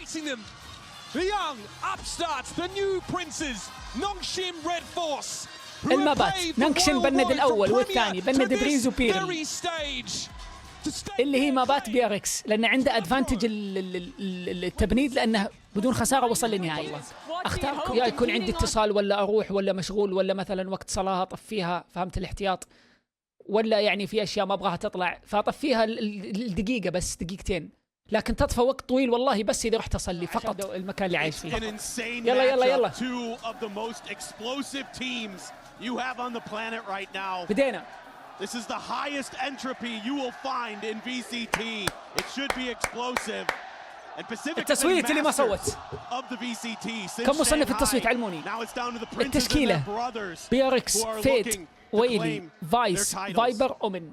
facing them, the young upstarts, the new princes, Nongshim Red Force. المبات نونغشيم بند الأول والثاني، بند بريز وبيري اللي هي مابات بي ار اكس، لأن عنده ادفانتج التبنيد لأنه بدون خسارة وصل للنهائي. اختار يا يكون عندي اتصال ولا أروح ولا مشغول ولا مثلا وقت صلاة أطفيها، فهمت الاحتياط، ولا يعني في أشياء ما أبغاها تطلع فأطفيها الدقيقة بس دقيقتين، لكن تطفى وقت طويل والله بس إذا رحت أصلي فقط المكان اللي عايش فيه. يلا يلا يلا بدينا. This is the highest entropy you will find in VCT. It should be explosive. And Pacific التصويت اللي ما صوت. of the VCT. كم مصنف التصويت علموني؟ التشكيلة بي ار اكس، فيت، ويلي، فايس، فايبر، اومن.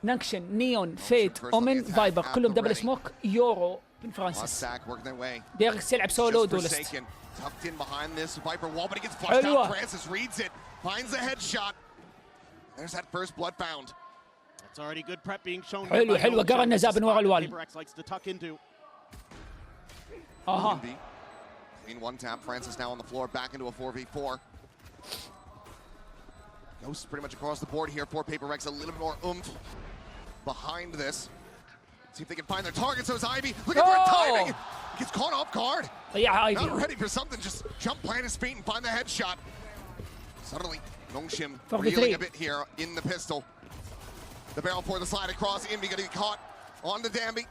نونغشيم، نيون، فيت، اومن، فايبر، كلهم دبل سموك، يورو بن فرانسيس. بي ار اكس يلعب سولو دولست. حلوة. There's that first blood found. That's already good prep being shown. حلو حلو قرا النزاب من ورا الوال. Aha. Clean one tap. Francis now on the floor, back into a 4v4. Goes pretty much across the board here for PRX. A little bit more oomph behind this. See if they can find their target. So is Ivy looking for a timing. Gets caught off guard. Yeah, Ivy. Not ready for something. Just jump, plant his feet, and find the headshot. Suddenly. Nongshim reeling a bit here in the pistol. The barrel for the slide across. Envy gonna be caught on the Danby.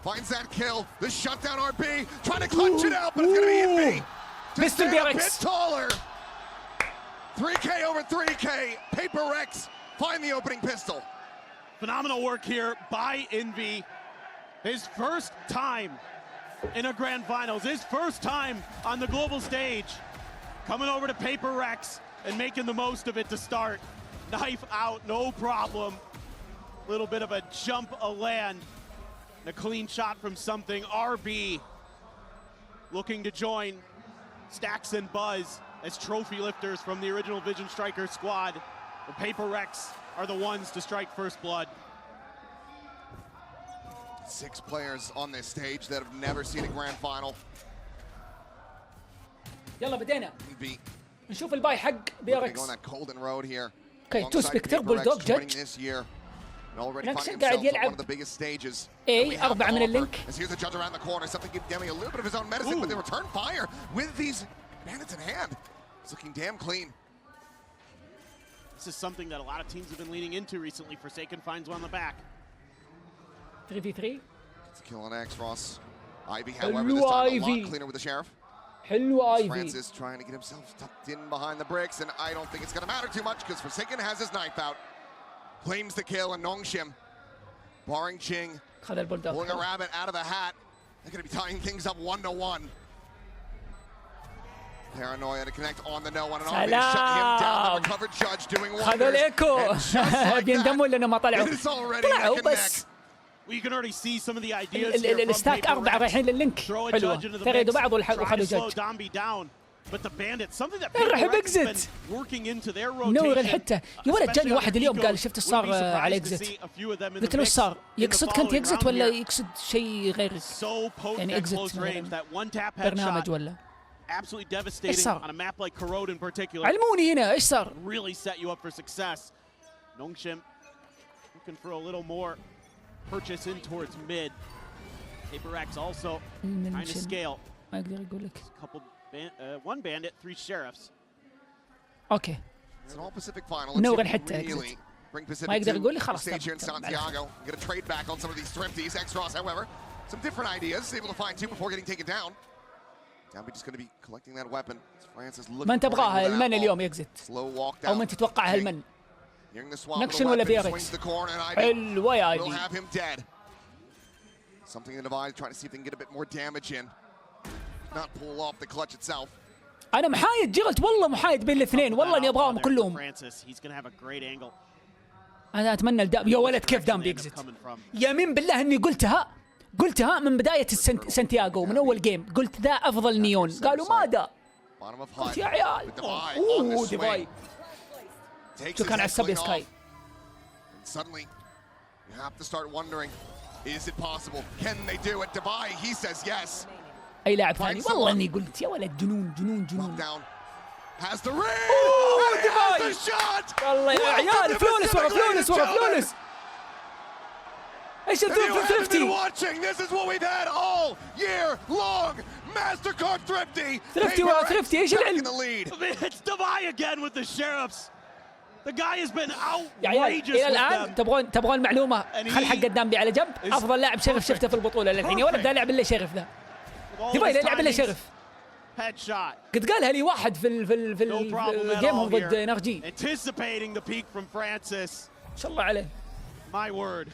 Finds that kill. The shutdown RB. Trying to clutch it out, but it's gonna be Envy. To stand a bit taller. 3K over 3K. PRX find the opening pistol. Phenomenal work here by Envy. His first time in a grand finals. His first time on the global stage. Coming over to PRX. And making the most of it to start. Knife out, no problem. Little bit of a jump, a land. And a clean shot from something. RB looking to join Stacks and Buzz as trophy lifters from the original Vision Striker squad. The PRX are the ones to strike first blood. 6 players on this stage that have never seen a grand final. يلا بدينا. نشوف الباي حق بي ار اكس. اوكي تو سبكتر بولدوغ جدج. نونغشيم قاعد يلعب اي 4 من اللينك. This is something that a lot of teams have been leaning into recently. Forsaken finds one on the back. 3v3. It's a kill on X Ross. Ivy, however, this time a lot cleaner with the Sheriff. حلو ايفي. Francis trying to get himself tucked in behind the bricks, and I don't think it's going to matter too much because Forsaken has his knife out, claims the kill, and Nongshim, barring Ching, pulling a rabbit out of the hat. They're going to be tying things up 1-1. Paranoia to connect on the no one, and Ivy shut him down. The recovered judge doing wonders. بيندموا لانه ما طلعوا. طلعوا بس. We can already see some of the ideas الستاك 4 رايحين لللينك. حلوة. تريدوا بعض وخلوا جدج. But the bandits, something that راح بيكزت. نور الحتة. يا ولد جاني واحد اليوم قال شفت صار على اكزت. قلت له ايش صار؟ يقصد كنت يكزت ولا يقصد شيء غير؟ يعني اكزت برنامج ولا؟ ايش صار؟ علموني هنا ايش صار؟ Nongshim looking for a little more purchase in towards mid. PRX also trying to scale. ما يقدر يقول لك. One bandit, 3 sheriffs. اوكي. It's an all Pacific final. نور الحتة. ما يقدر يقول لي خلاص. Stage here in Santiago. Get a trade back on some of these thrifties. X-Ross, however, some different ideas. Able to find 2 before getting taken down. Danby just going to be collecting that weapon. Francis looking. ما انت تبغاها المن اليوم يكزت. او ما انت تتوقعها المن. نكشن ولا بي ار اكس. حلوة يا ايفي. Something in the divide, trying to see if they can get a bit more damage in. Not pull off the clutch itself. أنا محايد جيرلت والله محايد بين الاثنين والله إني أبغاهم كلهم. أنا أتمنى الدام يا ولد كيف دام بيكزت. يمين بالله إني قلتها من بداية سانتياغو من أول جيم قلت ذا أفضل نيون قالوا ماذا؟ قلت يا عيال. أوه ديفاي. شو كان على السب سكاي. Suddenly, you have to start wondering Is it possible? Can they do it? Dubai, he says yes. اي لاعب ثاني والله اني قلت يا ولد جنون جنون جنون. Has the ring. Oh, has the shot. والله يا عيال فلولس ورا فلولس ورا فلولس. ايش الثرفتي؟ watching. This is what we've had all year long. Mastercard Thrifty. ثرفتي ورا ثرفتي ايش العلم؟ It's Dubai again with the sheriffs. The guy has been يا عيال outrageous الى with الان them. تبغون معلومه خل حق دامبي على جنب. افضل لاعب شرف شفته في البطوله للحين يا ولد ذا لاعب الا شرف ذا. دبي لاعب الا شرف. قد قالها لي واحد في الجيم ضد نرجي. Anticipating the peak from Francis. ما شاء الله عليه. My word.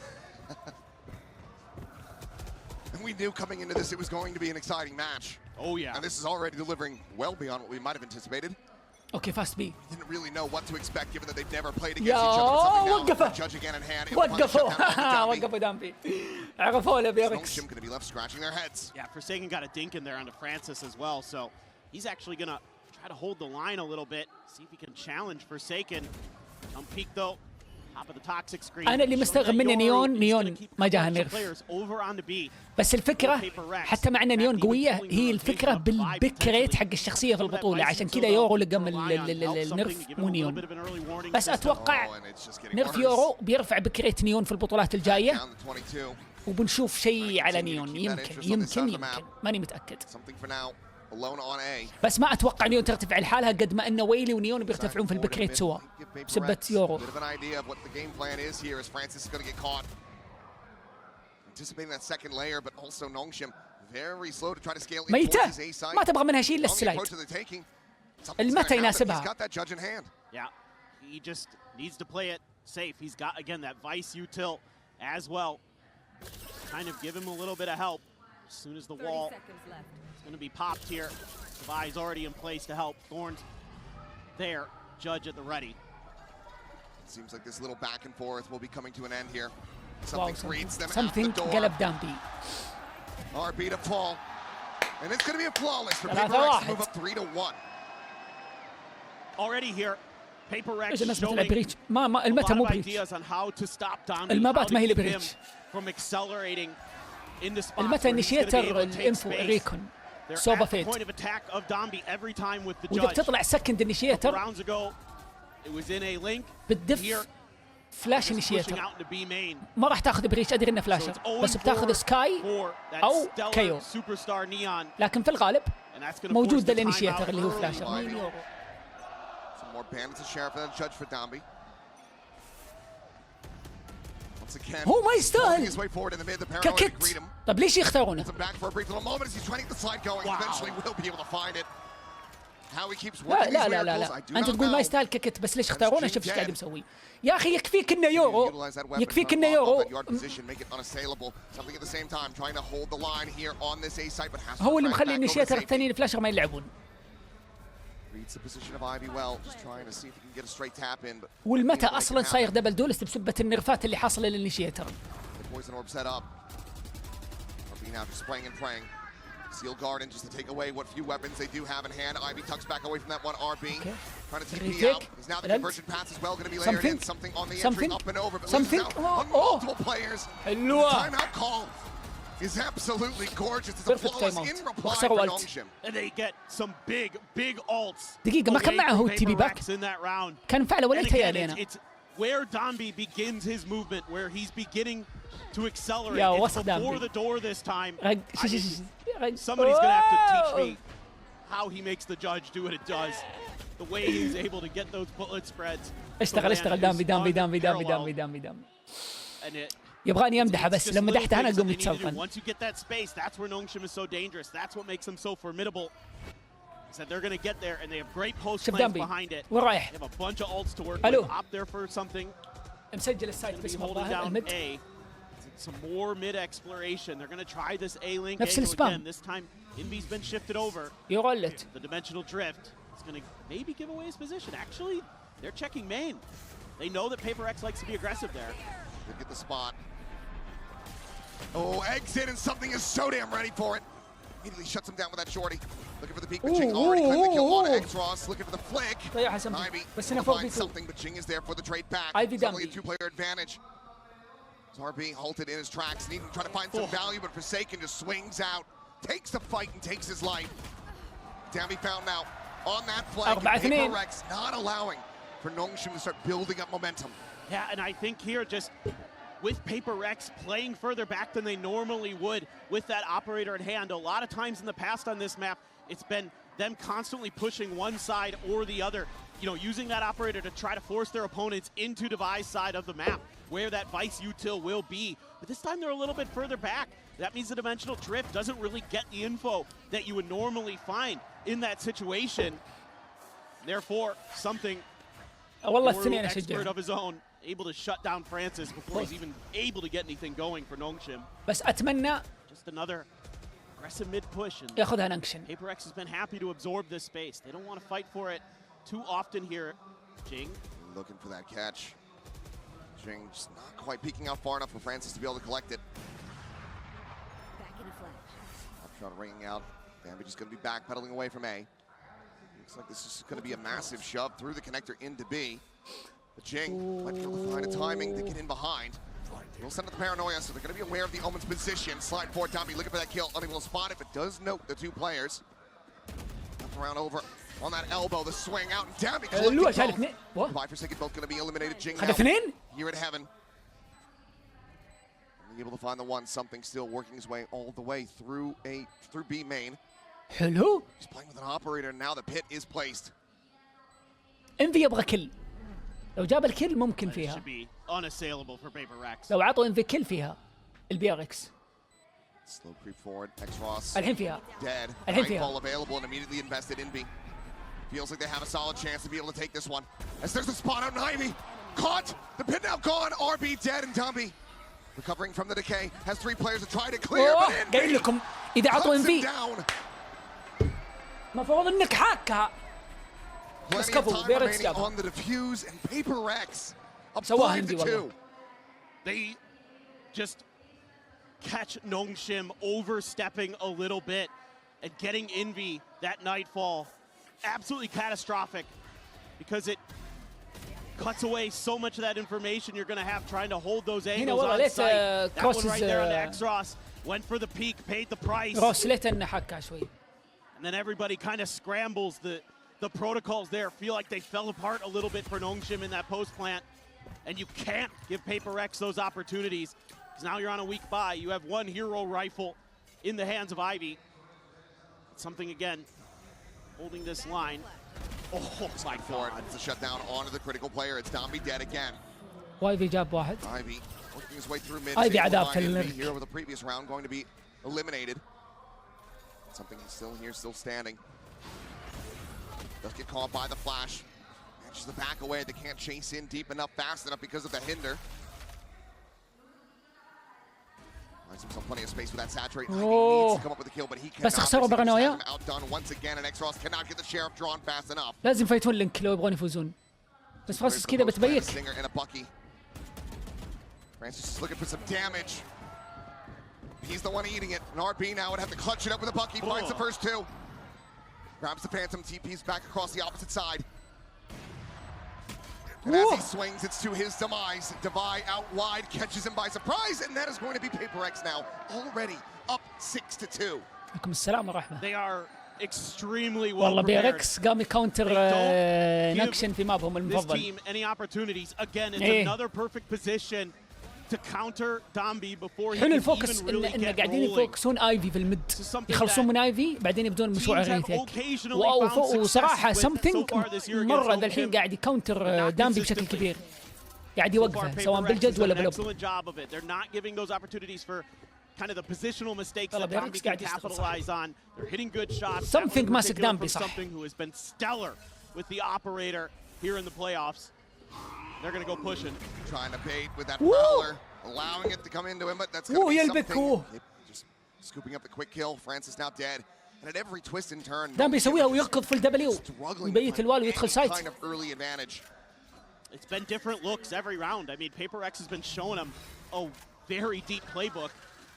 And we knew coming into this it was going to be an exciting match. Oh yeah. And this is already delivering well beyond what we might have anticipated. اوكي فاست بي. Didn't really know what to expect given that they've never played against each other. وقفه. Judge again in hand. وقفوا دامبي. عرفوا له بيركس. Nongshim going to be left scratching their heads. Yeah, Forsaken got a dink in there onto Francis as well, so he's actually gonna try to hold the line a little bit, see if he can challenge Forsaken. On peak though. أنا اللي مستغرب منه نيون ما جاها نيرف. بس الفكرة حتى مع أن نيون قوية هي الفكرة بالبيك ريت حق الشخصية في البطولة عشان كذا يورو لقم النيرف مو نيون. بس أتوقع نيرف يورو بيرفع بيك ريت نيون في البطولات الجاية وبنشوف شيء على نيون يمكن ماني متأكد. بس ما اتوقع نيون ترتفع لحالها قد ما ان ويلي ونيون بيرتفعون في البيك ريت سوا بسبة يورو. ميتة ما تبغى منها شيء الا السلايد. المتى يناسبها. Going to be popped here. Dubai is already in place to help. Thorns there, Judge at the ready. Seems like this little back and forth will be coming to an end here. Something greets them out the door. قلب دامبي. RB to fall. And it's going to be a flawless for PRX to move up 3-1. Already here. PRX showing ما المتى مو بريتش. المابات ما هي البريتش. From accelerating into spots. المتى انيشيتر الانفو ريكون. سوبا فيت وإذا بتطلع سكند انيشيتر بتدف فلاش انيشيتر ما راح تاخذ بريتش ادري انه فلاشر بس بتاخذ سكاي او كيو لكن في الغالب موجود الانيشيتر اللي هو فلاشر. هو ما يستاهل ككت. طب ليش يختارونه؟ لا انت تقول ما يستاهل ككت بس ليش اختارونه؟ شوف ايش قاعد مسوي يا اخي. يكفيك انه يورو يكفيك انه يورو. هو اللي مخلي النيشيتر الثانيين الفلاشر ما يلعبون. والمتى اصلا صاير دبل دولست بسبة النرفات اللي حاصله للنيشيتر. Seal Garden just to take away what few weapons they do have in hand. Ivy tucks back away from that one RB. Trying to TP out. He's now the conversion pass as well. Going to be layered in. Something on the entry up and over. But loses out on multiple players. Timeout call is absolutely gorgeous. It's a flawless in reply for Nongshim. And they get some big ults. دقيقة ما كان معه هو التي بي باك. كان فعله ولا تهيألي أنا. It's where Dambi begins his movement, where he's beginning to accelerate. It's before the door this time. Somebody's going to have to teach me how he makes the judge do what it does. The way he's able to get those bullet spreads. اشتغل دامبي. يبغاني يمدحه بس لما مدحته انا اقوم يتسلطن. Once you get that space, that's where Nongshim is so dangerous. That's what makes them so formidable. Is that they're going to get there and they have great post plans behind it. وين رايح؟ They have a bunch of ults to work with. Up there for something. مسجل السايت بس والله المد. Some more mid exploration. They're going to try this A link again. This time, Invi's been shifted over. The dimensional drift is going to maybe give away his position. Actually, they're checking main. They know that PRX likes to be aggressive there. They get the spot. Oh, exit and something is so damn ready for it. Immediately shuts him down with that shorty. Looking for the peek, but Jing already claimed the kill on X-Ross. Looking for the flick. Ivy finds something, but Jing is there for the trade back. It's only a two-player advantage. So RB halted in his tracks, needing to try to find some value, but Forsaken just swings out, takes the fight and takes his life. Dambi found now on that flank. PRX not allowing for Nongshim to start building up momentum. Yeah, and I think here just with PRX playing further back than they normally would with that operator at hand, a lot of times in the past on this map, it's been them constantly pushing one side or the other, you know, using that operator to try to force their opponents into Devi's side of the map, where that Vice util will be. But this time they're a little bit further back. That means the dimensional drift doesn't really get the info that you would normally find in that situation. Therefore, something expert of his own able to shut down Francis before he's even able to get anything going for Nongshim. بس أتمنى just another aggressive mid push. And ياخذها نونغشيم. PRX has been happy to absorb this space. They don't want to fight for it too often here. Jing looking for that catch. Jing just not quite peeking out far enough for Francis to be able to collect it. Back in a flash. Shot ringing out. Dambi just going to be backpedaling away from A. Looks like this is going to be a massive shove through the connector into B. But Jing might be able to find a timing to get in behind. We'll send up the paranoia, so they're going to be aware of the Omen's position. Slide forward, Dambi looking for that kill, unable to spot it, but does note the two players. Left around over on that elbow, the swing out, and Dambi collecting both. Devi Forsaken both going to be eliminated. Jing now here at Heaven. Only able to find the one, something still working his way all the way through B main. حلو. He's playing with an operator, and now the pit is placed. انفي يبغى كل. لو جاب الكل ممكن فيها. should be unassailable for PRX. لو عطوا انفي كل فيها البي ار اكس. Slow creep forward. X-Ross الحين فيها. Dead. الحين فيها. Nightfall available and immediately invested in B. Feels like they have a solid chance to be able to take this one. As there's a spot out in Ivy. Caught. The pit now gone. RB dead, and Dambi recovering from the decay. Has three players to try to clear. But قايل لكم إذا عطوا انفي down. مفروض انك حاكها. Plenty of time remaining on the defuse, and PRX up 5-2. They just catch Nongshim overstepping a little bit and getting Envy that Nightfall. Absolutely catastrophic because it cuts away so much of that information you're going to have trying to hold those angles on sight. That one right there on the X-Ross went for the peak, paid the price. And then everybody kind of scrambles. The protocols there feel like they fell apart a little bit for Nongshim in that post plant. And you can't give PRX those opportunities. Because now you're on a weak bye. You have one hero rifle in the hands of Ivy. It's something, again, holding this line. Oh my God. It's a shutdown onto the critical player. It's Dambi dead again. وايفي جاب واحد. Ivy working his way through mid. Ivy عذاب كلنا. Here over the previous round, going to be eliminated. Something still here, still standing. Does get caught by the flash. Manages to back away. They can't chase in deep enough, fast enough because of the hinder. Finds himself plenty of space with that saturate. He needs to come up with a kill, but he cannot. Outdone once again, and X-Ross cannot get the sheriff drawn fast enough. لازم يفايتون لينك لو يبغون يفوزون. بس فرانسيس كذا بتبيك. Stinger and a Bucky. Francis is looking for some damage. He's the one eating it. And RB now would have to clutch it up with a Bucky. Finds the first two. Grabs the Phantom, TP's back across the opposite side. And as he swings, it's to his demise. Devi out wide, catches him by surprise, and that is going to be PRX now, already up 6-2. عليكم السلام ورحمة. They are extremely well والله prepared. PRX قام يكاونتر نكشن في مابهم المفضل. This team any opportunities. Again, it's another perfect position to counter Dambi before he can الفوكس even really إن get قاعدين rolling. يفوكسون ايفي في المد يخلصون من ايفي بعدين يبدون مشروع الريتيك وصراحه سمثينج مره ذا الحين قاعد يكاونتر دامبي بشكل كبير قاعد يوقفه سواء بالجد ولا باللوب. They're not giving those opportunities for kind of the positional mistakes that Dambi can capitalize on. They're hitting good shots. Something ماسك دامبي صح. Something who has been stellar with the operator here in the playoffs. They're going to go pushing. Trying to bait with that prowler, allowing it to come into him, but that's going to be something. Just scooping up the quick kill. Francis now dead. And at every twist and turn, دامبي يسويها ويركض في الدبليو ويبيت الوال ويدخل سايت. Kind of early advantage. It's been different looks every round. I mean, PRX has been showing them a very deep playbook.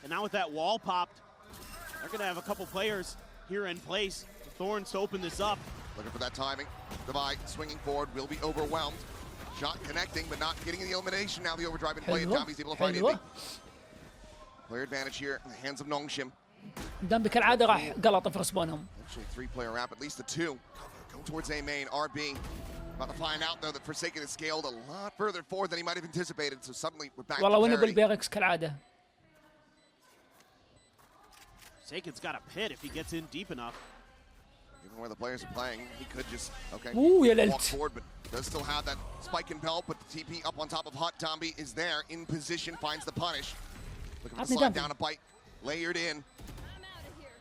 And now with that wall popped, they're going to have a couple players here in place. The Thorns to open this up. Looking for that timing. Devi swinging forward, will be overwhelmed. Shot connecting, but not getting the elimination. Now the overdrive in play, and Dambi's able to find حلوة. Envy. Player advantage here in the hands of Nongshim. دامبي كالعاده راح قلط في رسبونهم. Actually, 3-player wrap, at least the 2. Go towards A main, RB. About to find out, though, that Forsaken has scaled a lot further forward than he might have anticipated, so suddenly we're back والله to وين parity. بالبيركس كالعاده. Forsaken's got a pit if he gets in deep enough. Even where the players are playing, he could just, okay, Ooh, يا walk للت. forward, but does still have that spike and belt, but the TP up on top of Hot. Dambi is there, in position, finds the punish. Looking for the slide down, a bite, layered in.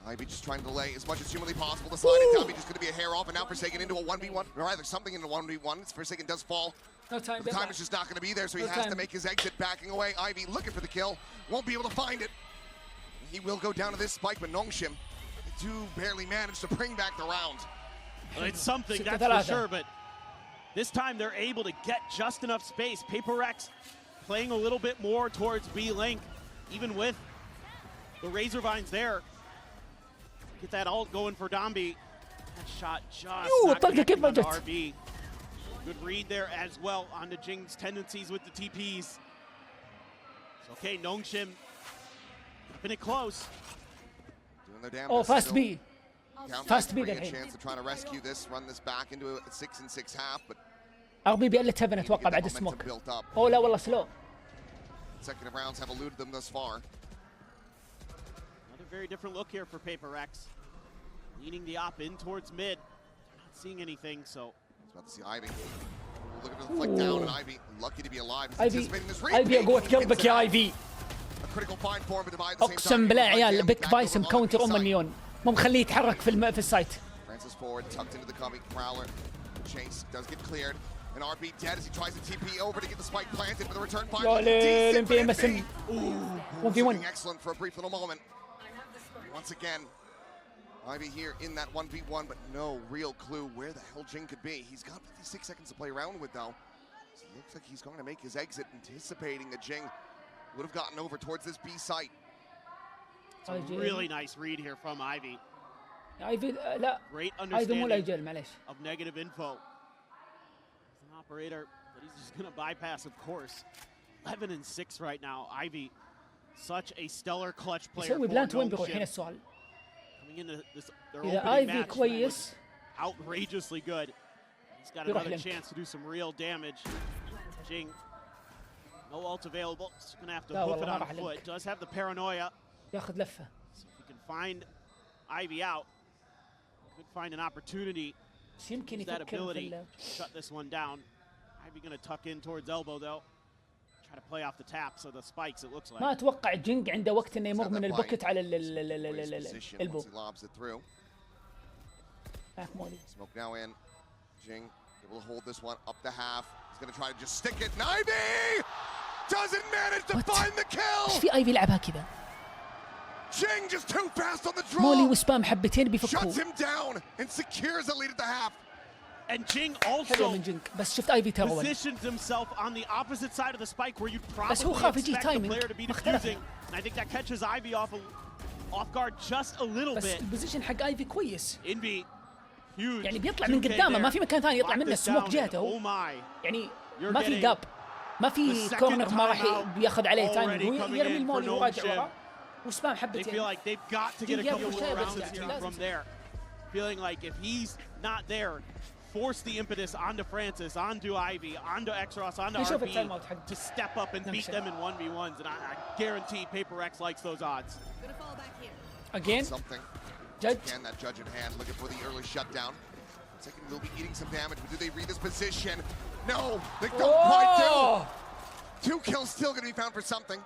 Ivy just trying to delay as much as humanly possible. The sliding Dambi just going to be a hair off, and now Forsaken into a 1v1, or rather something into a 1v1. Forsaken does fall. No time. The time is just not going to be there, so he has to make his exit, backing away. Ivy looking for the kill, won't be able to find it. He will go down to this spike, but Nongshim do barely manage to bring back the round. Well, it's something, that's for sure, but this time they're able to get just enough space. PRX playing a little bit more towards B-Link, even with the Razor Vines there. Get that ult going for Dambi. That shot just not connecting on RB. Good read there as well on the Jing's tendencies with the TPs. So, okay, Nongshim keeping it close. Doing their damn Oh, best fast still. B. Fast B A الحين. chance to try to rescue this, run this back into a 6-6 half, but RB بيقلت هيفن اتوقع get بعد the momentum السموك. built up. اوه لا والله سلو. Consecutive rounds have eluded them thus far. Another very different look here for PRX. Leaning the op in towards mid. Not seeing anything, so. It's about to see Ivy. Looking for the flick down, and Ivy lucky to be alive. He's ايفي anticipating this ايفي repeat. قوة قلبك يا ايفي. A critical find for him, but at the same اقسم time, بالله يا عيال Dambi بيك back بايس over on the مكونتر B side. مليون. مو مخليه يتحرك في السايت. Francis forward, tucked into the coming Prowler. Chase does get cleared. And RB dead as he tries to TP over to get the spike planted for the return fire. يا ليل Decent MPM for SM. Ooh, 1v1. looking excellent for a brief little moment. Once again, Ivy here in that 1v1, but no real clue where the hell Jing could be. He's got 56 seconds to play around with, though. So it looks like he's going to make his exit, anticipating that Jing would have gotten over towards this B site. It's a really nice read here from Ivy. ايفي لا Great ايفي مو understanding لايجل معليش. of negative info. He's an operator, but he's just going to bypass, of course. 11-6 right now. Ivy, such a stellar clutch player يسوي for بلانت وين بيروح Nongshim. الحين السؤال؟ Coming into this, their إذا opening ايفي match, كويس outrageously good. He's got بيروح another لينك. chance to do some real damage. Jing, no ult available. He's going to have to لا hoof والله it ما on راح foot. لينك. Does have the paranoia. ياخذ لفه. So if he can find Ivy out, could find an opportunity. بس يمكن Use that يفكر ability. في Shut this one down. Ivy going to tuck in towards elbow though. Try to play off the taps of the spikes, it looks like. ما اتوقع جينج عنده وقت انه يمر من البوكت على Position once البو. he lobs it through. مولي. Smoke now in. Jing able to hold this one up the half. He's going to try to just stick it. And Ivy doesn't manage to What? find the ايش kill. في ايفي يلعبها كذا؟ Jing just too fast on the مولي draw. وسبام حبتين بيفكوا. Shuts him down and secures the lead at the half. And Jing حلوة also من جينج بس شفت ايفي ترول. positions himself on the opposite side of the spike where you'd بس هو probably خاف يجي expect the تايمينج. player to be ما اختلف. defusing. And I think that catches Ivy off guard just a little بس bit. البوزيشن حق ايفي كويس. Envy, huge. يعني بيطلع من 2K قدامه ما there. في مكان ثاني يطلع Lock منه this السموك down and جهته. oh my. يعني You're ما في getting جاب ما the في second كورنر ما راح timeout ياخذ عليه already تايمينج. هو coming يرمي in المولي for وراجع Nongshim. وراه وسبام They حبتين. feel like they've got to get a Jing couple يبغى more شيء rounds بس here لازم. from there. Feeling like if he's not there, force the impetus onto Francis, onto Ivy, onto X-Ross, onto نشوف التايم RB اوت حق to step up and beat Nongshim. them in 1v1s, and I guarantee PRX likes those odds. Gonna fall back here. اجين Something. جد. Again, that judge in hand looking for the early shutdown. Second will be eating some damage, but do they read this position? No, they don't quite do. اوه 2 kills still going to be found for something.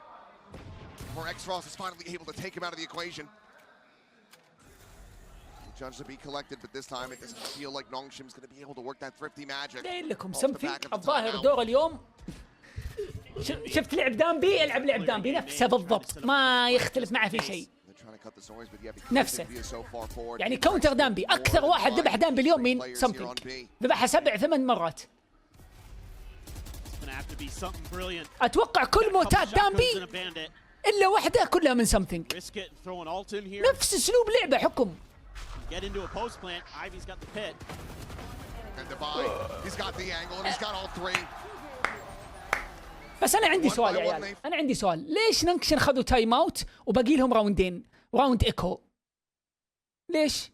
Before X-Ross is finally able to take him out of the equation. The judge to be collected, but this time it doesn't feel like Nongshim's going to be able to work that thrifty magic. قايل لكم off the سمفي back of the الظاهر timeout. دور اليوم. شفت لعب دامبي العب لعب دامبي نفسه بالضبط ما يختلف معه في شيء. They're trying to cut this noise, but yeah, because نفسه. India is so far forward, يعني PRX كونتر دامبي اكثر more than واحد fine. ذبح دامبي اليوم Players مين here on سمثينج B. ذبحها 7-8 مرات. It's gonna have to be something brilliant. اتوقع كل Couple موتات shotguns and دامبي a bandit. الا واحده كلها من سمثينج. Risk it and throw an ult in here. نفس اسلوب لعبه حكم. Get into a post plant. Ivy's got the pit. And Divine, he's got the angle and he's got all three. بس انا عندي سؤال يا عيال، انا عندي سؤال، ليش نونكشن خذوا تايم اوت وباقي لهم راوندين وراوند ايكو؟ ليش؟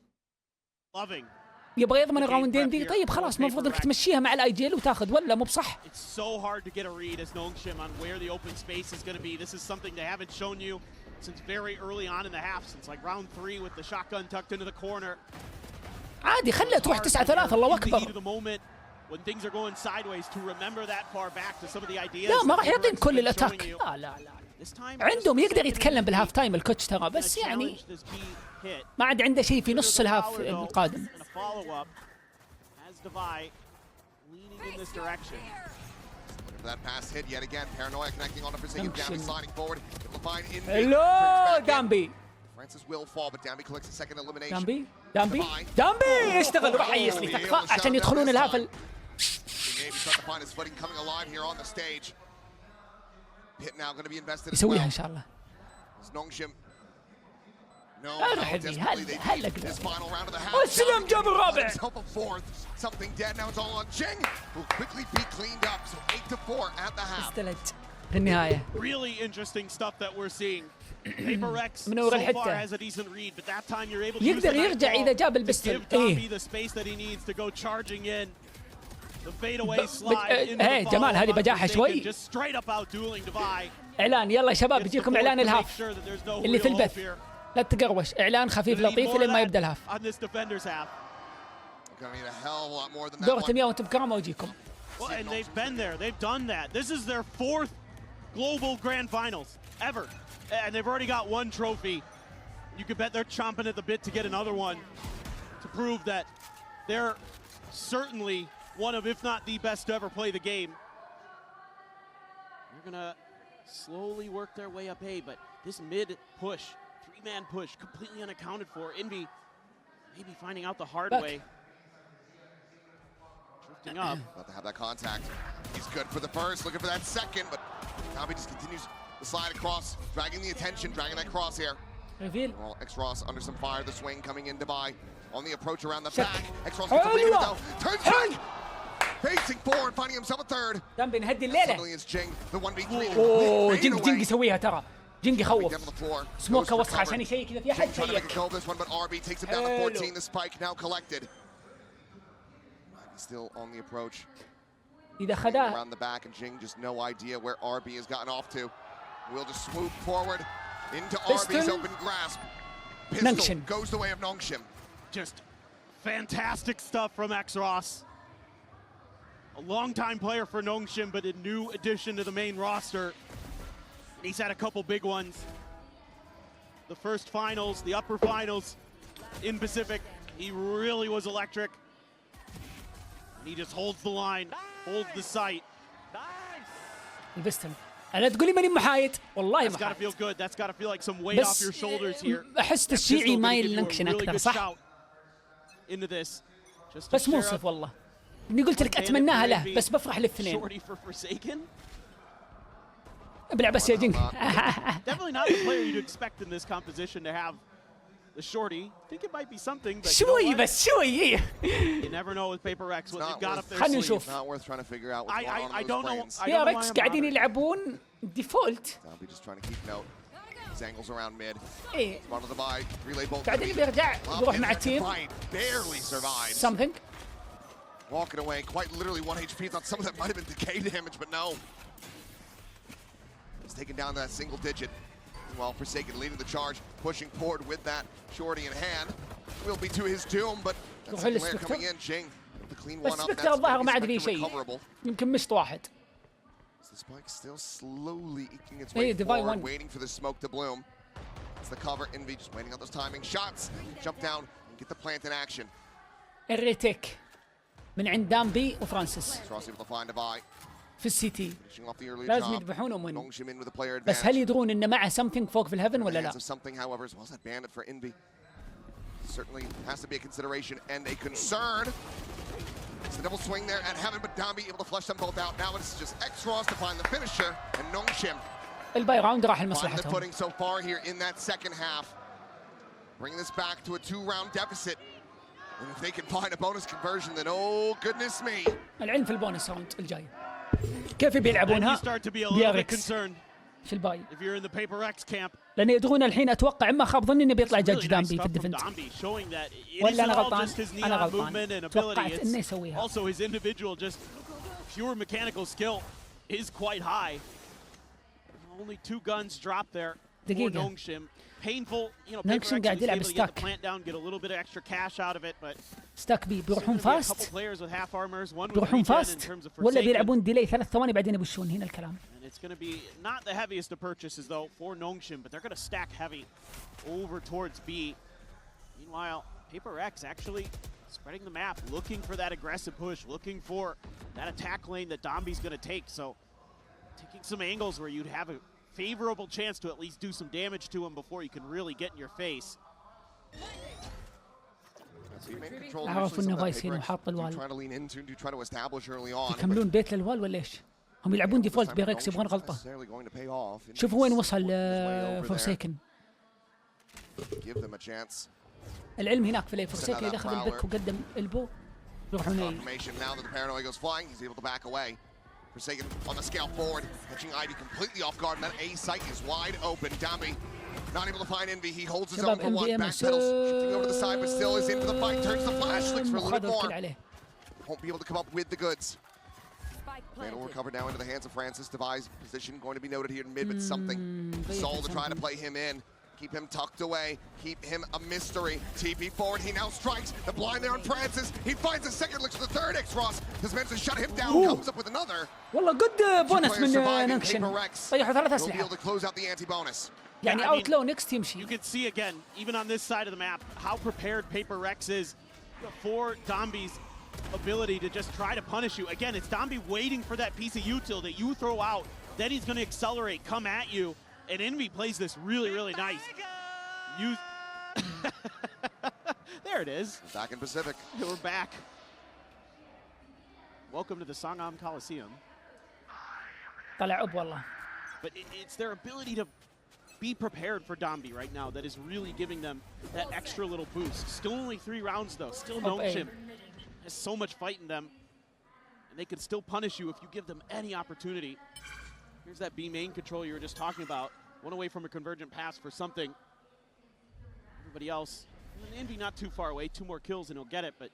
يبغى يضمن الراوندين دي؟ طيب خلاص المفروض انك تمشيها مع الاي جي ال وتاخذ، ولا مو بصح؟ عادي خليها تروح 9-3 الله اكبر. لا ما راح يعطين كل الاتاك، لا لا لا عندهم يقدر يتكلم بالهاف تايم الكوتش ترى، بس يعني ما عاد عنده شيء في نص الهاف القادم. هلو دامبي. دامبي يشتغل راح يصلي تكفى عشان يدخلون الهاف يسويها ان شاء الله. ارحبي هلا والسلام جاب الرابع. استلج في النهاية. من ورا الحتة يقدر يرجع إذا جاب البستل. ايه جمال هذه بجاحة شوي. إعلان يلا يا شباب يجيكم إعلان الهاف اللي في البث، لا تقروش، إعلان خفيف لطيف لين ما يبدأ الهاف. دورة 100 وانتم بكرامة ويجيكم. And they've been there, they've done that. This is their 4th global grand finals ever. And they've already got 1 trophy. You could bet they're chomping at the bit to get another one to prove that they're certainly one of, if not the best to ever play the game. They're gonna slowly work their way up A, but this mid push, 3-man push, completely unaccounted for. Envy maybe finding out the hard way. Up. About to have that contact. He's good for the first, looking for that second, but Nongshim just continues to slide across, dragging the attention, dragging that cross here. Well, X-Ross under some fire, the swing coming in Dubai. On the approach around the back. X-Ross gets a lead though. Turns back! Facing forward, finding himself a third. دامبي نهدي الليلة. Suddenly it's Jing, the 1v3. اوه جينج يسويها ترى. جينج يخوف. سموكه وسخة عشان يشيك كذا في أحد شيك. But RB takes him down to 14. The spike now collected. Still on the approach. إذا خداه. Around the back and Jing just no idea where RB has gotten off to. We'll just swoop forward into RB's open grasp. Pistol goes the way of Nongshim. Just fantastic stuff from X-Ross. A long-time player for Nongshim, but a new addition to the main roster. He's had a couple big ones. The first finals, the upper finals in Pacific, he really was electric. He just holds the line, holds the sight. البستل. أنا تقولي ماني محايد، والله محايد. That's gotta feel good. That's gotta feel like some weight off your shoulders here. أحس تشجيعي مايل نونكشن أكثر صح؟ بس منصف والله. إني قلت لك أتمناها له، بس بفرح للاثنين. ابلع بس يا جنك. Definitely not the player you'd expect in this composition to have. The shorty, I think it might be something, but شوي بس شوي. You never know with PRX what they've got up their خلينا sleeve. نشوف. Not worth trying to figure out what's going on. I don't know. PRX قاعدين يلعبون ديفولت. Shelby just trying to keep note. Angles around mid. إيه. Spot of the buy. Relay bolt. بعدين بيرجع يروح مع التيم. Barely survived. Something. Walking away, quite literally 1 HP. Thought some of that might have been decay damage, but no. He's taken down to that single digit. While Forsaken leading the charge, pushing forward with that shorty in hand. Will be to his doom, but that's a flare coming in. Jing, the clean one up. That's الظاهر ما عاد فيه شيء. يمكن مشط واحد. The spike still slowly eking its way forward, waiting for the smoke to bloom. It's the cover. Envy just waiting on those timing shots. Jump down and get the plant in action. الريتيك من عند دامبي وفرانسيس. Able to find a buy. في السيتي لازم يذبحونهم وين. بس هل يدرون ان معه something فوق في الهيفن ولا لا؟ Certainly has to be a consideration and a concern. It's the double swing there at heaven, but Dambi able to flush them both out. Now it's just X-Ross to find the finisher and Nongshim. الباي راوند راح Find the لمصلحتهم. footing so far here in that second half. Bring this back to a 2-round deficit. And if they can find a bonus conversion, then oh goodness me. العلم في البونus راوند الجاي. كيف بيلعبونها؟ And you start to be a little bit بياركس concerned في الباي، if you're in the Paper X camp. لان يدرون الحين اتوقع اما خاب ظني انه بيطلع Really جاج nice دامبي stuff في from الديفنس، Dambi, showing that it ولا isn't انا all غلطان؟ just his انا neon movement غلطان، and توقعت ability. انه It's يسويها. also his individual just pure mechanical skill is quite high. Only 2 guns dropped there for دقيقة. Nongshim. Painful, you know, Nongshim Paper X قاعد was يلعب able to get the stack. plant down, get a little bit of extra cash out of it, but ستاك بي بيروحون there's gonna be a couple فاست، players with half armors, one with بيروحون regen in فاست terms of ولا Forsaken. بيلعبون ديلي 3 ثواني بعدين يبشون. هنا الكلام. And it's going to be not the heaviest of purchases, though, for Nongshim, but they're going to stack heavy over towards B. Meanwhile, Paper X actually spreading the map, looking for that aggressive push, looking for that attack lane that Dambi's going to take. So, taking some angles where you'd have a favorable chance to at least do some damage to him before you can really get in your face. أعرف إنه فايس هنا وحاط الوال. يكملون بيت للوال ولا إيش؟ هم يلعبون ديفولت بيركس يبغون غلطة. شوفوا وين وصل فورسيكن. العلم هناك في فورسيكن إذا أخذ البيك وقدم البو يروحون Forsaken on the scale forward, catching Ivy completely off guard, and that A site is wide open. Dambi not able to find Envy. He holds his own for one. Backpedals, shifting over to the side, but still is into the fight. Turns the flash, looks for a little more. Won't be able to come up with the goods. Man will recover now into the hands of Francis. Devi's position going to be noted here in mid, but something. Soul to try to play him in. Keep him tucked away, keep him a mystery. TP forward, he now strikes. The blind there on Francis. He finds a second, looks for the third. X-Ross has managed to shut him down, comes up with another. والله good bonus من نونكشن. طيحوا 3 أسلحة. To close out the anti-bonus. يعني outlaw next يمشي. You can see again, even on this side of the map, how prepared Paper X is for Dambi's ability to just try to punish you. Again, it's Dambi waiting for that piece of util that you throw out. Then he's going to accelerate, come at you. And Envy plays this really, really nice. There it is. Back in Pacific. We're back. Welcome to the Sangam Coliseum. طلع أب والله. But it's their ability to be prepared for Dambi right now that is really giving them that extra little boost. Still only 3 rounds though. Still Nongshim has so much fight in them. And they can still punish you if you give them any opportunity. Here's that B main control you were just talking about. One away from a convergent pass for something. Everybody else. And Envy not too far away. 2 more kills and he'll get it, but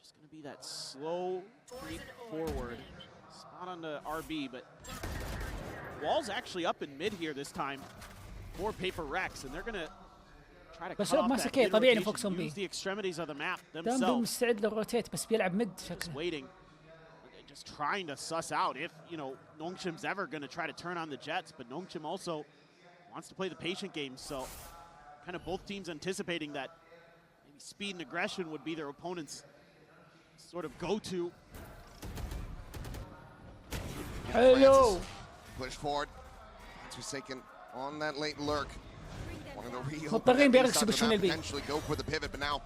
just going to be that slow creep forward. Spot on the RB, but Wall's actually up in mid here this time for Paper Rex, and they're going to try to cut off that mid rotation, use the extremities of the map themselves. مستعد للروتيت بس بيلعب ميد Just waiting. Just trying to suss out if, you know, Nongshim's ever going to try to turn on the Jets, but Nongshim also wants to play the patient game, so kind of both teams anticipating that maybe speed and aggression would be their opponent's sort of go-to. Hello. Push forward. Forsaken on that late lurk. One of the real potentially go for the pivot, but now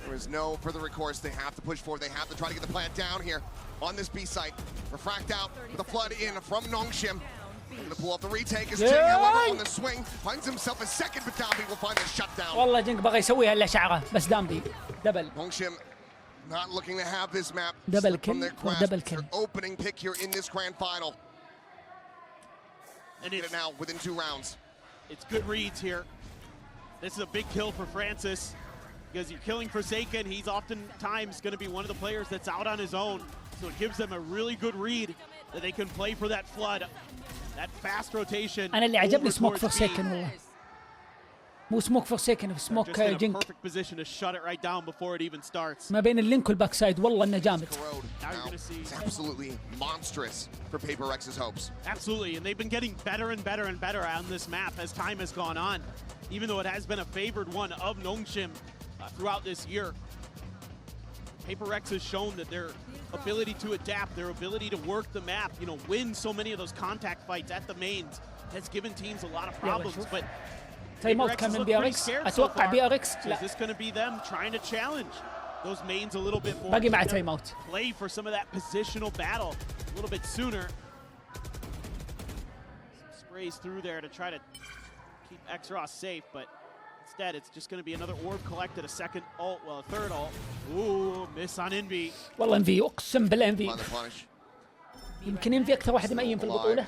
there is no further recourse. They have to push forward. They have to try to get the plant down here on this B site. Refract out with a flood in from Nongshim. Going to pull off the retake as Jing, however, on the swing. Finds himself a second, but Dambi will find the shutdown. والله جينك بغى يسويها إلا شعره بس دامبي دبل. Nongshim not looking to have this map double from their kill or grasp. double kill. Their opening pick here in this grand final. And it's now within 2 rounds. It's good reads here. This is a big kill for Francis. Because you're killing Forsaken, he's oftentimes going to be one of the players that's out on his own. So it gives them a really good read that they can play for that flood, that fast rotation. أنا اللي عجبني سموك فورسيكن والله. مو سموك فورسيكن سموك جينك. Perfect position to shut it right down before it even starts. ما بين اللينك والباك سايد والله إنه جامد. Now you're going to see. It's absolutely monstrous for Paper X's hopes. Absolutely, and they've been getting better and better and better on this map as time has gone on. Even though it has been a favored one of Nongshim throughout this year. Paper X has shown that their ability to adapt, their ability to work the map, you know, win so many of those contact fights at the mains has given teams a lot of problems. But تايم اوت كان من بي ار اكس اتوقع بي ار اكس لا. Is this going to be them trying to challenge those mains a little bit more? باقي مع تايم اوت. Play for some of that positional battle a little bit sooner. Some sprays through there to try to keep X-Ross safe, but instead, it's just going to be another orb collected, a second ult, well, a third ult. Ooh, miss on Envy. والله Envy أقسم بالله Envy. يمكن ينفي اكثر واحد مأيم في البطوله.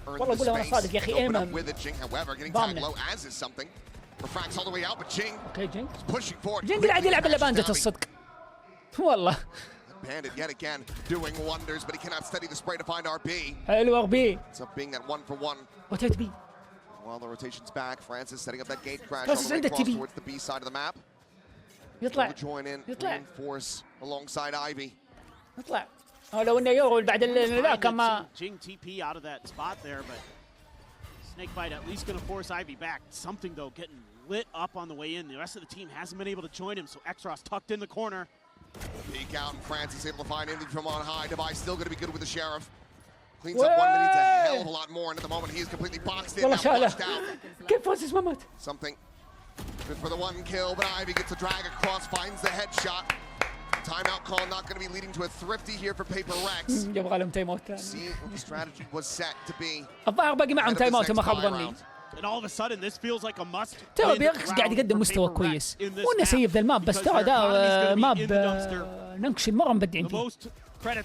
والله اقول وانا صادق يا اخي ايمن ضامنه. اوكي جينج قاعد يلعب الا بانجة الصدق والله. Bandit yet again doing wonders, but he cannot steady the spray to find RB. حلو RB. It's up being that 1-for-1. وتيت بي. While the rotation's back, Francis setting up that gate crash Francis all the way عنده across TB. towards the B side of the map. يطلع. Join in, يطلع. reinforce alongside Ivy. يطلع. لو انه يورو بعد لا كان ما. Jing TP out of that spot there, but Snakebite at least going to force Ivy back. Something though getting lit up on the way in. The rest of the team hasn't been able to join him, so Xros tucked in the corner. Peek out, and Francis able to find anything from on high. Device still going to be good with the Sheriff. Cleans up one, but needs a hell of a lot more. And at the moment, he is completely boxed in. Now flushed out. كيف فرانسيس ما مات؟ Something good for the one kill, but Ivy gets a drag across, finds the headshot. Timeout call not going to be leading to a thrifty here for PRX. يبغى لهم تايم اوت ثاني. See what the strategy was set to be. الظاهر باقي معهم تايم اوت ما خاب ظني. And all of a sudden this feels like a must. ترى بيركس قاعد يقدم مستوى كويس وانا سيف ذا الماب، بس ترى ده ماب نونكشيم مره مبدعين فيه.